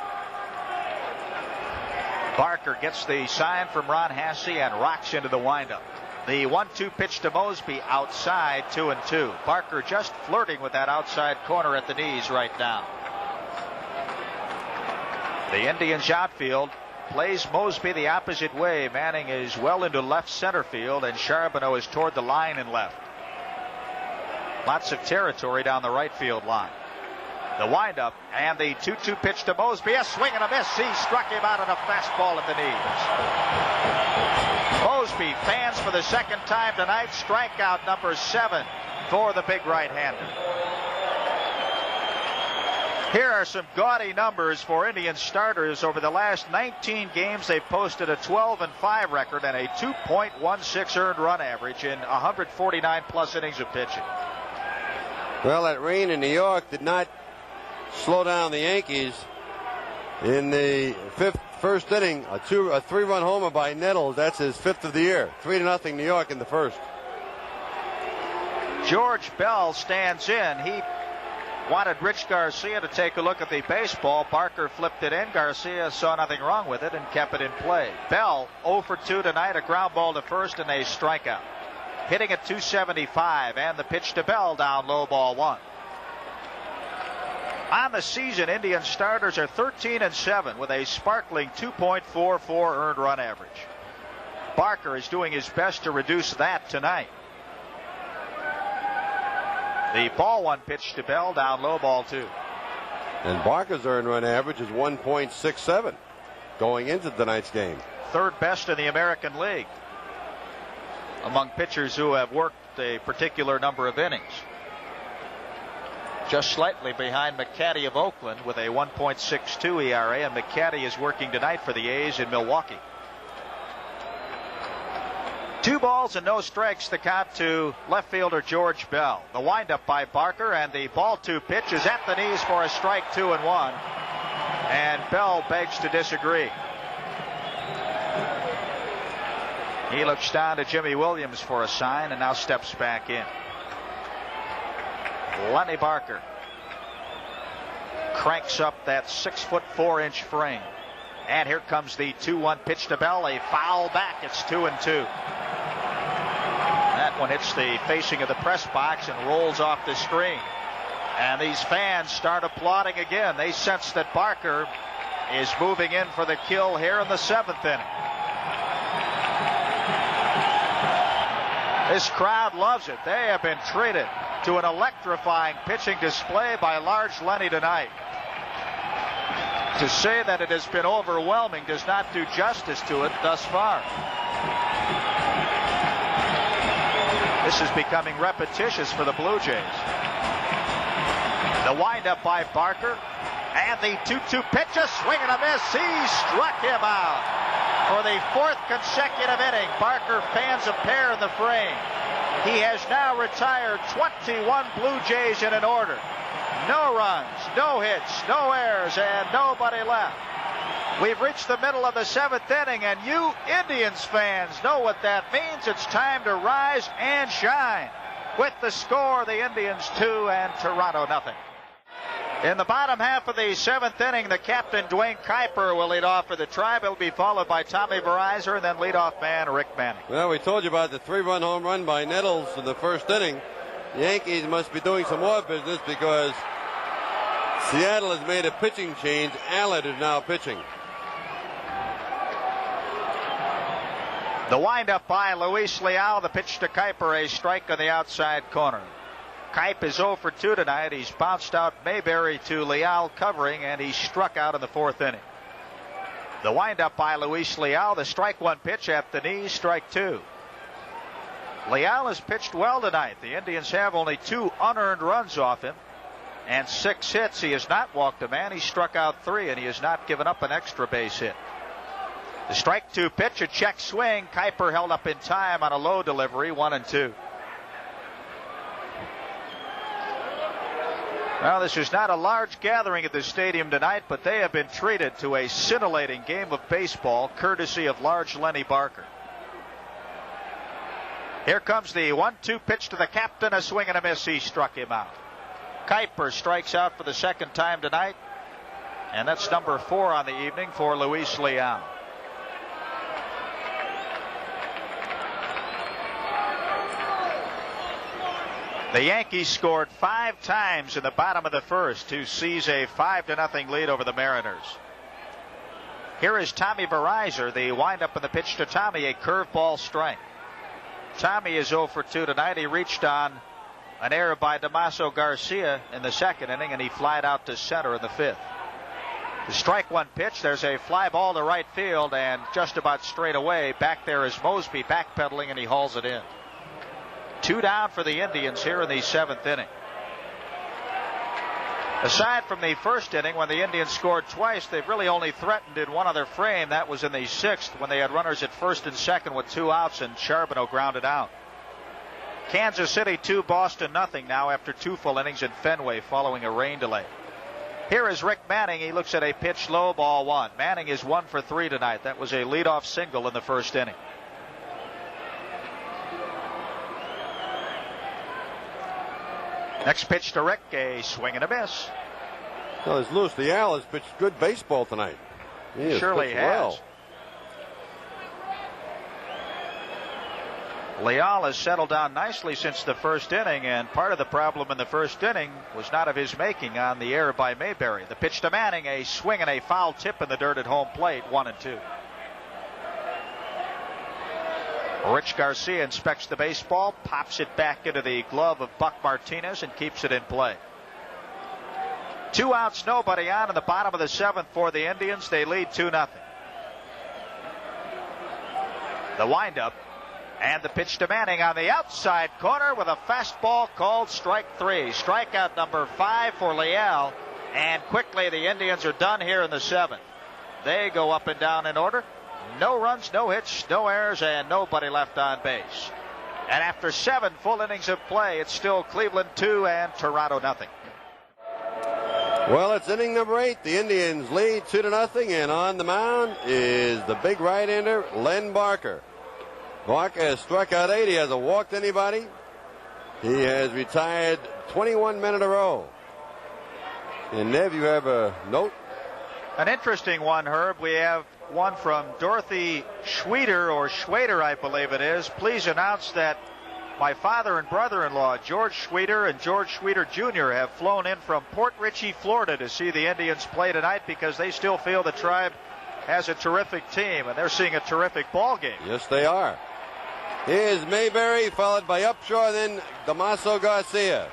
Barker gets the sign from Ron Hasse and rocks into the windup. The 1-2 pitch to Mosby outside, 2-2. Barker just flirting with that outside corner at the knees right now. The Indians outfield plays Mosby the opposite way. Manning is well into left center field, and Charbonneau is toward the line and left. Lots of territory down the right field line. The windup and the 2-2 pitch to Mosby. A swing and a miss. He struck him out on a fastball at the knees. Mosby fans for the 2nd time tonight. Strikeout number 7 for the big right-hander. Here are some gaudy numbers for Indian starters. Over the last 19 games, they've posted a 12-5 record and a 2.16 earned run average in 149 plus innings of pitching. Well, that rain in New York did not slow down the Yankees. In the first inning, a 3-run homer by Nettles. That's his 5th of the year. 3-0 New York in the first. George Bell stands in. He wanted Rich Garcia to take a look at the baseball. Barker flipped it in. Garcia saw nothing wrong with it and kept it in play. Bell 0 for 2 tonight, a ground ball to first and a strikeout. Hitting at .275, and the pitch to Bell down low, ball 1. On the season, Indian starters are 13-7 with a sparkling 2.44 earned run average. Barker is doing his best to reduce that tonight. The ball 1 pitch to Bell down low, ball 2. And Barker's earned run average is 1.67 going into tonight's game. Third best in the American League among pitchers who have worked a particular number of innings. Just slightly behind McCaddy of Oakland with a 1.62 ERA, and McCaddy is working tonight for the A's in Milwaukee. 2 balls and no strikes, the count to left fielder George Bell. The windup by Barker, and the ball 2 pitch is at the knees for a strike, 2-1. And Bell begs to disagree. He looks down to Jimmy Williams for a sign and now steps back in. Lenny Barker cranks up that 6'4" frame. And here comes the 2-1 pitch to Bell. A foul back. It's 2-2. That one hits the facing of the press box and rolls off the screen. And these fans start applauding again. They sense that Barker is moving in for the kill here in the 7th inning. This crowd loves it. They have been treated to an electrifying pitching display by large Lenny tonight. To say that it has been overwhelming does not do justice to it thus far. This is becoming repetitious for the Bluejays. The windup by Barker, and the 2-2 pitch, a swing and a miss. He struck him out. For the 4th consecutive inning, Barker fans a pair in the frame. He has now retired 21 Blue Jays in an order. No runs, no hits, no errors, and nobody left. We've reached the middle of the 7th inning, and you Indians fans know what that means. It's time to rise and shine. With the score, the Indians 2 and Toronto nothing. In the bottom half of the 7th inning, the captain, Dwayne Kuiper, will lead off for the Tribe. It'll be followed by Tommy Verizor and then leadoff man Rick Manning. Well, we told you about the 3-run home run by Nettles in the first inning. The Yankees must be doing some more business because Seattle has made a pitching change. Allen is now pitching. The windup by Luis Leal, the pitch to Kuiper, a strike on the outside corner. Kuip is 0 for 2 tonight. He's bounced out Mayberry to Leal covering, and he struck out in the 4th inning. The windup by Luis Leal, the strike 1 pitch at the knees, strike 2. Leal has pitched well tonight. The Indians have only 2 unearned runs off him and 6 hits. He has not walked a man. He struck out 3, and he has not given up an extra base hit. The strike 2 pitch, a check swing. Kuiper held up in time on a low delivery, 1-2. Well, this is not a large gathering at the stadium tonight, but they have been treated to a scintillating game of baseball, courtesy of large Lenny Barker. Here comes the 1-2 pitch to the captain, a swing and a miss. He struck him out. Kuiper strikes out for the 2nd time tonight, and that's number 4 on the evening for Luis Leal. The Yankees scored 5 times in the bottom of the 1st to seize a 5-0 lead over the Mariners. Here is Tommy Verizor. The windup and the pitch to Tommy, a curveball strike. Tommy is 0 for 2 tonight. He reached on an error by Damaso Garcia in the 2nd inning, and he flied out to center in the 5th. The strike 1 pitch, there's a fly ball to right field, and just about straight away, back there is Mosby backpedaling, and he hauls it in. 2 down for the Indians here in the 7th inning. Aside from the first inning when the Indians scored twice, they've really only threatened in one other frame. That was in the sixth when they had runners at first and second with 2 outs and Charbonneau grounded out. Kansas City 2, Boston nothing now after 2 full innings in Fenway following a rain delay. Here is Rick Manning. He looks at a pitch low, ball 1. Manning is 1 for 3 tonight. That was a leadoff single in the first inning. Next pitch to Rick, a swing and a miss. Well, it's loose. The Al has pitched good baseball tonight. He surely has. Well. Leal has settled down nicely since the first inning, and part of the problem in the first inning was not of his making on the error by Mayberry. The pitch to Manning, a swing and a foul tip in the dirt at home plate, 1-2. Rich Garcia inspects the baseball, pops it back into the glove of Buck Martinez, and keeps it in play. 2 outs, nobody on in the bottom of the 7th for the Indians. They lead 2-0. The windup. And the pitch to Manning on the outside corner with a fastball called strike 3. Strikeout number 5 for Leal. And quickly the Indians are done here in the 7th. They go up and down in order. No runs, no hits, no errors, and nobody left on base. And after 7 full innings of play, it's still Cleveland 2 and Toronto nothing. Well, it's inning number 8. The Indians lead 2-0, and on the mound is the big right-hander, Len Barker. Barker has struck out 8. He hasn't walked anybody. He has retired 21 men in a row. And Nev, you have a note? An interesting one, Herb. We have one from Dorothy Schweder, or Schwader, I believe it is. Please announce that my father and brother-in-law, George Schweder and George Schweder Jr., have flown in from Port Richey, Florida to see the Indians play tonight because they still feel the Tribe has a terrific team, and they're seeing a terrific ball game. Yes, they are. Here's Mayberry, followed by Upshaw, then Damaso Garcia.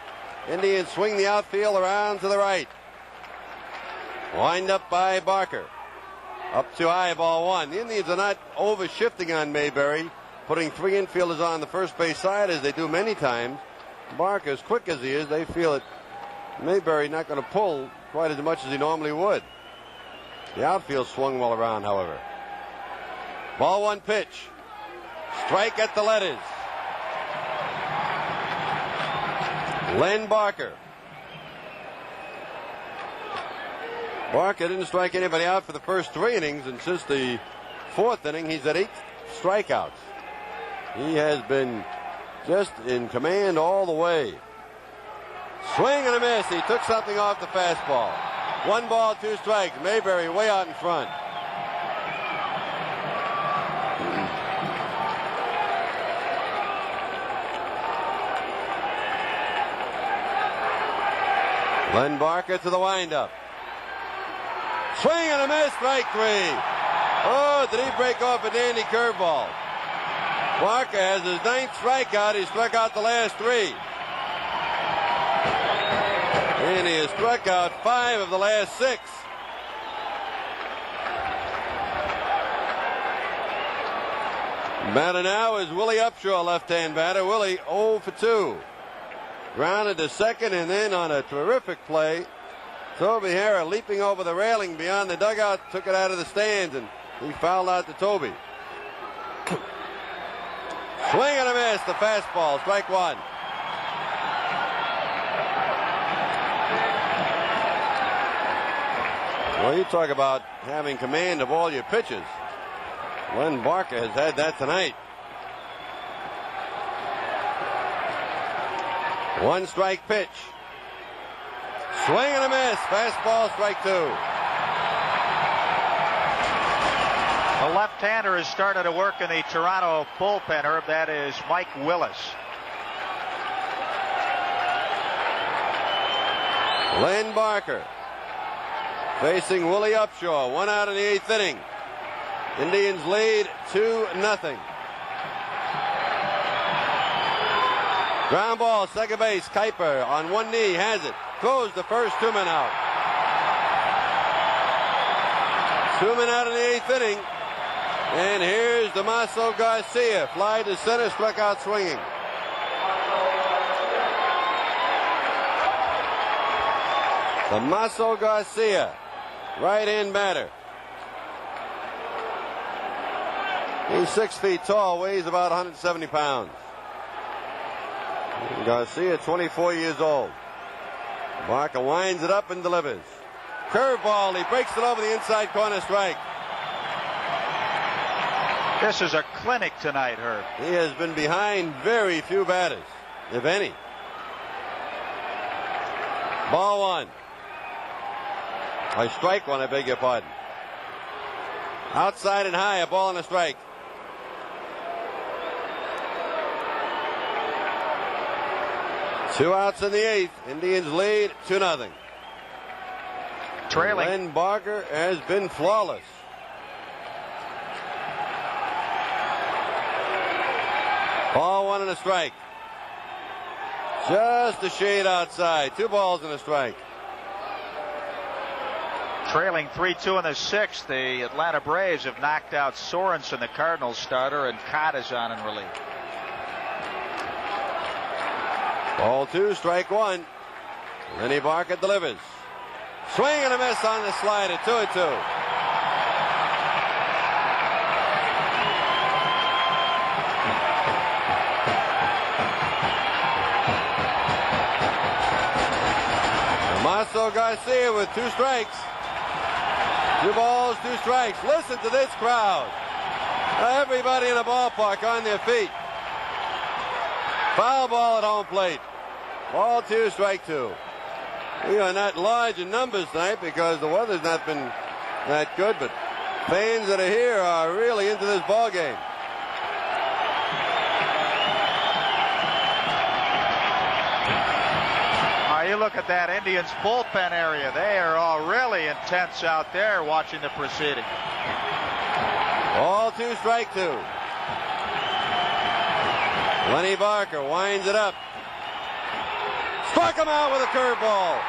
Indians swing the outfield around to the right. Wind up by Barker. Up to high, ball 1. The Indians are not over-shifting on Mayberry, putting 3 infielders on the first base side as they do many times. Barker, as quick as he is, they feel that Mayberry not going to pull quite as much as he normally would. The outfield swung well around, however. Ball 1 pitch. Strike at the letters. Len Barker. Barker didn't strike anybody out for the first 3 innings, and since the 4th inning, he's at 8 strikeouts. He has been just in command all the way. Swing and a miss. He took something off the fastball. 1 ball, 2 strikes. Mayberry way out in front. Len Barker to the windup. Swing and a miss, strike 3. Oh, did he break off a dandy curveball? Barker has his 9th strikeout. He struck out the last 3. And he has struck out 5 of the last 6. Batter now is Willie Upshaw, left-hand batter. Willie 0 for 2. Grounded to second, and then on a terrific play, Toby Harrah leaping over the railing beyond the dugout, took it out of the stands, and he fouled out to Toby. Swing and a miss, the fastball, strike 1. Well, you talk about having command of all your pitches. Len Barker has had that tonight. 1 strike pitch. Swing and a miss. Fastball, strike 2. A left-hander has started to work in the Toronto bullpen, Herb. That is Mike Willis. Len Barker facing Willie Upshaw. 1 out in the 8th inning. Indians lead 2-0. Ground ball, second base. Kuiper on one knee has it. Throws the first, 2 men out. 2 men out in the 8th inning. And here's Damaso Garcia. Fly to center, struck out swinging. Damaso Garcia, right-hand batter. He's 6 feet tall, weighs about 170 pounds. Garcia, 24 years old. Barker winds it up and delivers. Curveball, he breaks it over the inside corner, strike. This is a clinic tonight, Herb. He has been behind very few batters, if any. Ball one. Strike one, I beg your pardon. Outside and high, a ball and a strike. Two outs in the 8th. Indians lead 2-0. Trailing. Len Barker has been flawless. Ball one and a strike. Just a shade outside. 2 balls and a strike. Trailing 3-2 in the 6th. The Atlanta Braves have knocked out Sorensen, the Cardinals starter, and Cott is on in relief. Ball 2, strike 1. Lenny Barker delivers. Swing and a miss on the slider. 2-2. Damaso Garcia with 2 strikes. 2 balls, 2 strikes. Listen to this crowd. Everybody in the ballpark on their feet. Foul ball at home plate. Ball 2, strike 2. We are not large in numbers tonight because the weather's not been that good, but fans that are here are really into this ball game. You look at that Indians bullpen area. They are all really intense out there watching the proceeding. Ball 2, strike 2. Lenny Barker winds it up. Struck him out with a curveball.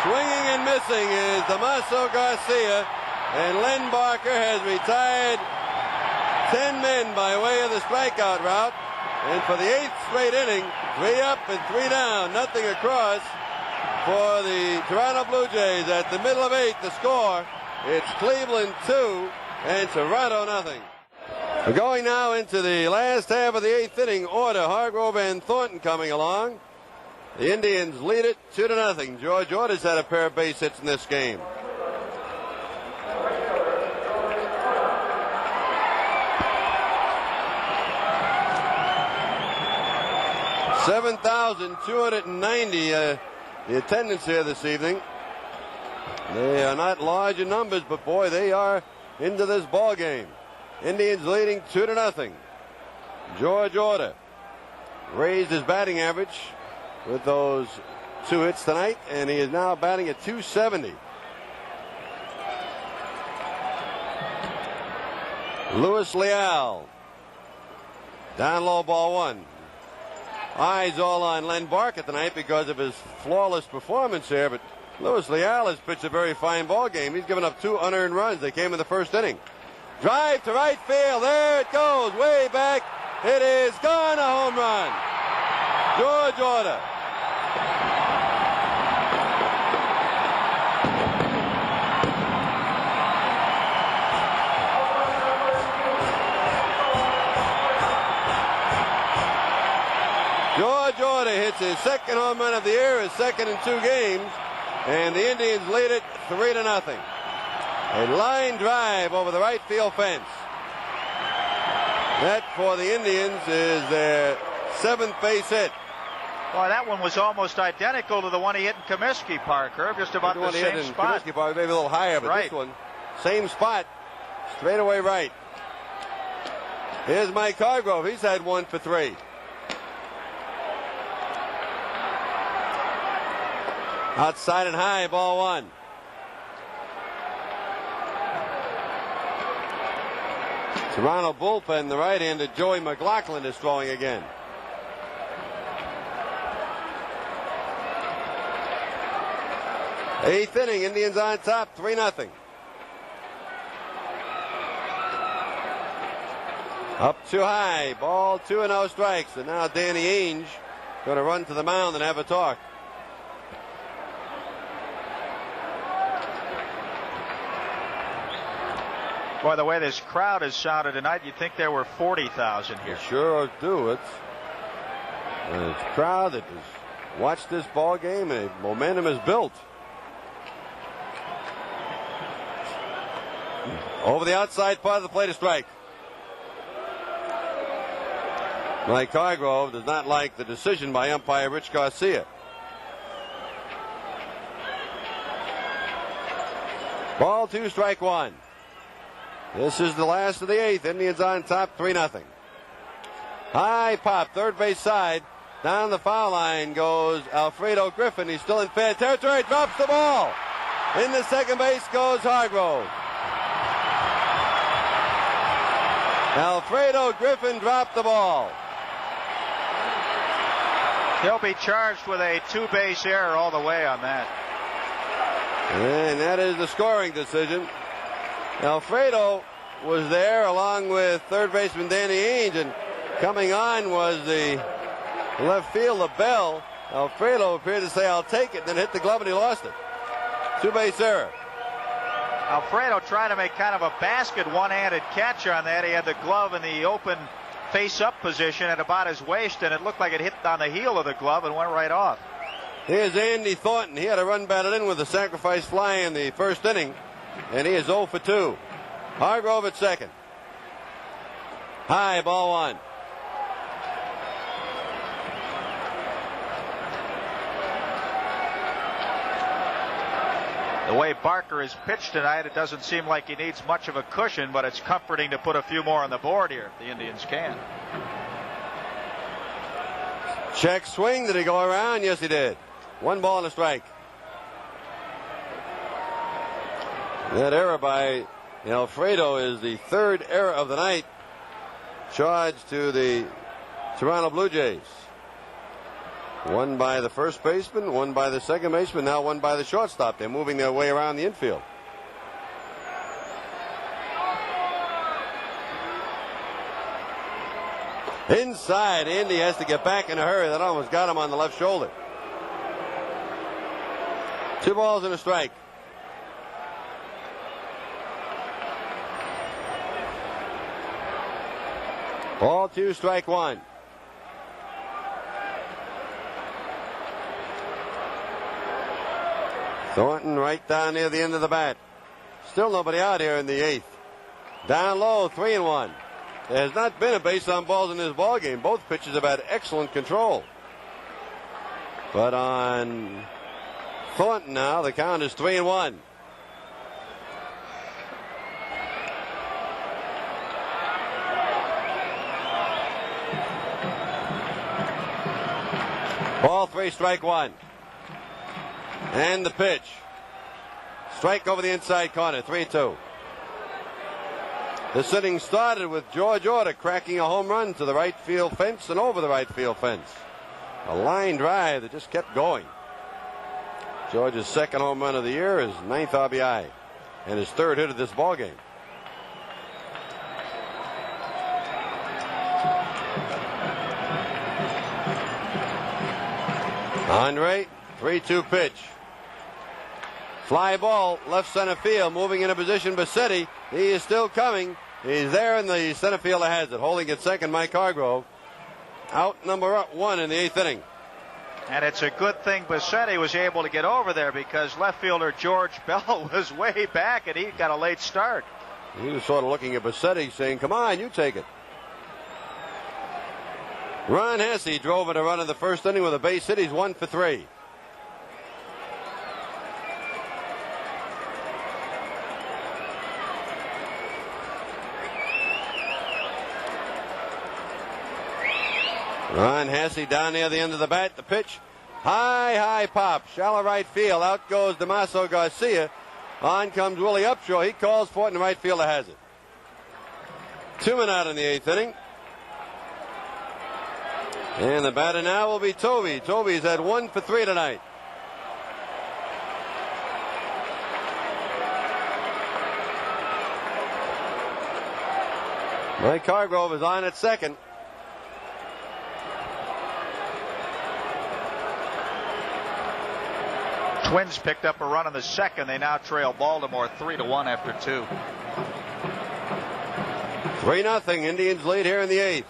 Swinging and missing is Damaso Garcia, and Len Barker has retired 10 men by way of the strikeout route. And for the 8th straight inning, 3 up and 3 down, nothing across for the Toronto Blue Jays. At the middle of 8th, the score, it's Cleveland 2 and Toronto nothing. We're going now into the last half of the 8th inning order. Hargrove and Thornton coming along. The Indians lead it 2-0. George Order's had a pair of base hits in this game. $7,290 the attendance here this evening. They are not large in numbers, but boy, they are into this ball game. Indians leading 2-0. George Order raised his batting average with those 2 hits tonight, and he is now batting at .270. Luis Leal, down low, ball 1. Eyes all on Len Barker tonight because of his flawless performance here, but Luis Leal has pitched a very fine ball game. He's given up 2 unearned runs. They came in the first inning. Drive to right field. There it goes, way back. It is gone, a home run. George Order. George Order hits his second home run of the year, his second in 2 games, and the Indians lead it 3-0. A line drive over the right field fence. That for the Indians is their 7th base hit. Boy, that one was almost identical to the one he hit in Comiskey Park, Herb, just about the same spot. Comiskey Park, maybe a little higher, but this one, same spot, straight away right. Here's Mike Hargrove. He's had 1 for 3. Outside and high, ball 1. Toronto bullpen, the right-hander Joey McLaughlin is throwing again. Eighth inning, Indians on top, 3-0. Up too high, ball 2 and 0 strikes, and now Danny Ainge going to run to the mound and have a talk. Boy, the way this crowd has sounded tonight, you'd think there were 40,000 here. You sure do. It's a crowd that has watched this ball game, and momentum is built. Over the outside part of the plate, a strike. Mike Hargrove does not like the decision by umpire Rich Garcia. Ball 2, strike 1. This is the last of the 8th. Indians on top 3-0. High pop, third base side. Down the foul line goes Alfredo Griffin. He's still in fair territory. Drops the ball. Into second base goes Hargrove. Alfredo Griffin dropped the ball. He'll be charged with a 2-base error all the way on that. And that is the scoring decision. Alfredo was there along with third baseman Danny Ainge, and coming on was the left fielder Bell. Alfredo appeared to say, "I'll take it," then hit the glove and he lost it. 2-base error. Alfredo tried to make kind of a basket one-handed catch on that. He had the glove in the open face-up position at about his waist, and it looked like it hit on the heel of the glove and went right off. Here's Andy Thornton. He had a run batted in with a sacrifice fly in the first inning, and he is 0 for 2. Hargrove at second. High, ball 1. The way Barker has pitched tonight, it doesn't seem like he needs much of a cushion, but it's comforting to put a few more on the board here if the Indians can. Check swing. Did he go around? Yes, he did. 1 ball and a strike. That error by Alfredo is the 3rd error of the night, charged to the Toronto Blue Jays. 1 by the first baseman, 1 by the second baseman, now 1 by the shortstop. They're moving their way around the infield. Inside, Andy has to get back in a hurry. That almost got him on the left shoulder. 2 balls and a strike. Ball 2, strike 1. Thornton right down near the end of the bat. Still nobody out here in the 8th. Down low, 3-1. There has not been a base on balls in this ball game. Both pitchers have had excellent control. But on Thornton now, the count is 3-1. Ball 3, strike 1. And the pitch. Strike over the inside corner, 3-2. This inning started with George Orta cracking a home run to the right field fence and over the right field fence. A line drive that just kept going. George's 2nd home run of the year, his 9th RBI, and his 3rd hit of this ball game. Andre, 3-2 pitch. Fly ball, left center field, moving into position. Bassetti, he is still coming. He's there in the center field that has it. Holding at second, Mike Hargrove. Out number 1 in the 8th inning. And it's a good thing Bassetti was able to get over there, because left fielder George Bell was way back and he got a late start. He was sort of looking at Bassetti saying, "Come on, you take it." Ron Hesse drove in a run in the first inning with a base hit. He's 1 for 3. Ron Hesse down near the end of the bat. The pitch. High pop. Shallow right field. Out goes Damaso Garcia. On comes Willie Upshaw. He calls for it, and the right fielder has it. 2 men out in the 8th inning. And the batter now will be Toby. Toby's had 1 for 3 tonight. Mike Hargrove is on at second. Twins picked up a run in the 2nd. They now trail Baltimore 3-1 after 2. 3-0. Indians lead here in the 8th.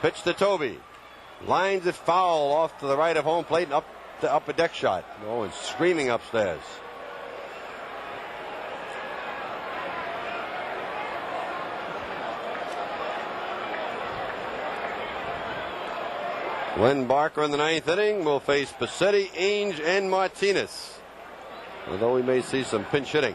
Pitch to Toby. Lines it foul off to the right of home plate and up the upper deck shot. Oh, and screaming upstairs. Len Barker in the 9th inning will face Pacetti, Ainge, and Martinez. Although we may see some pinch hitting.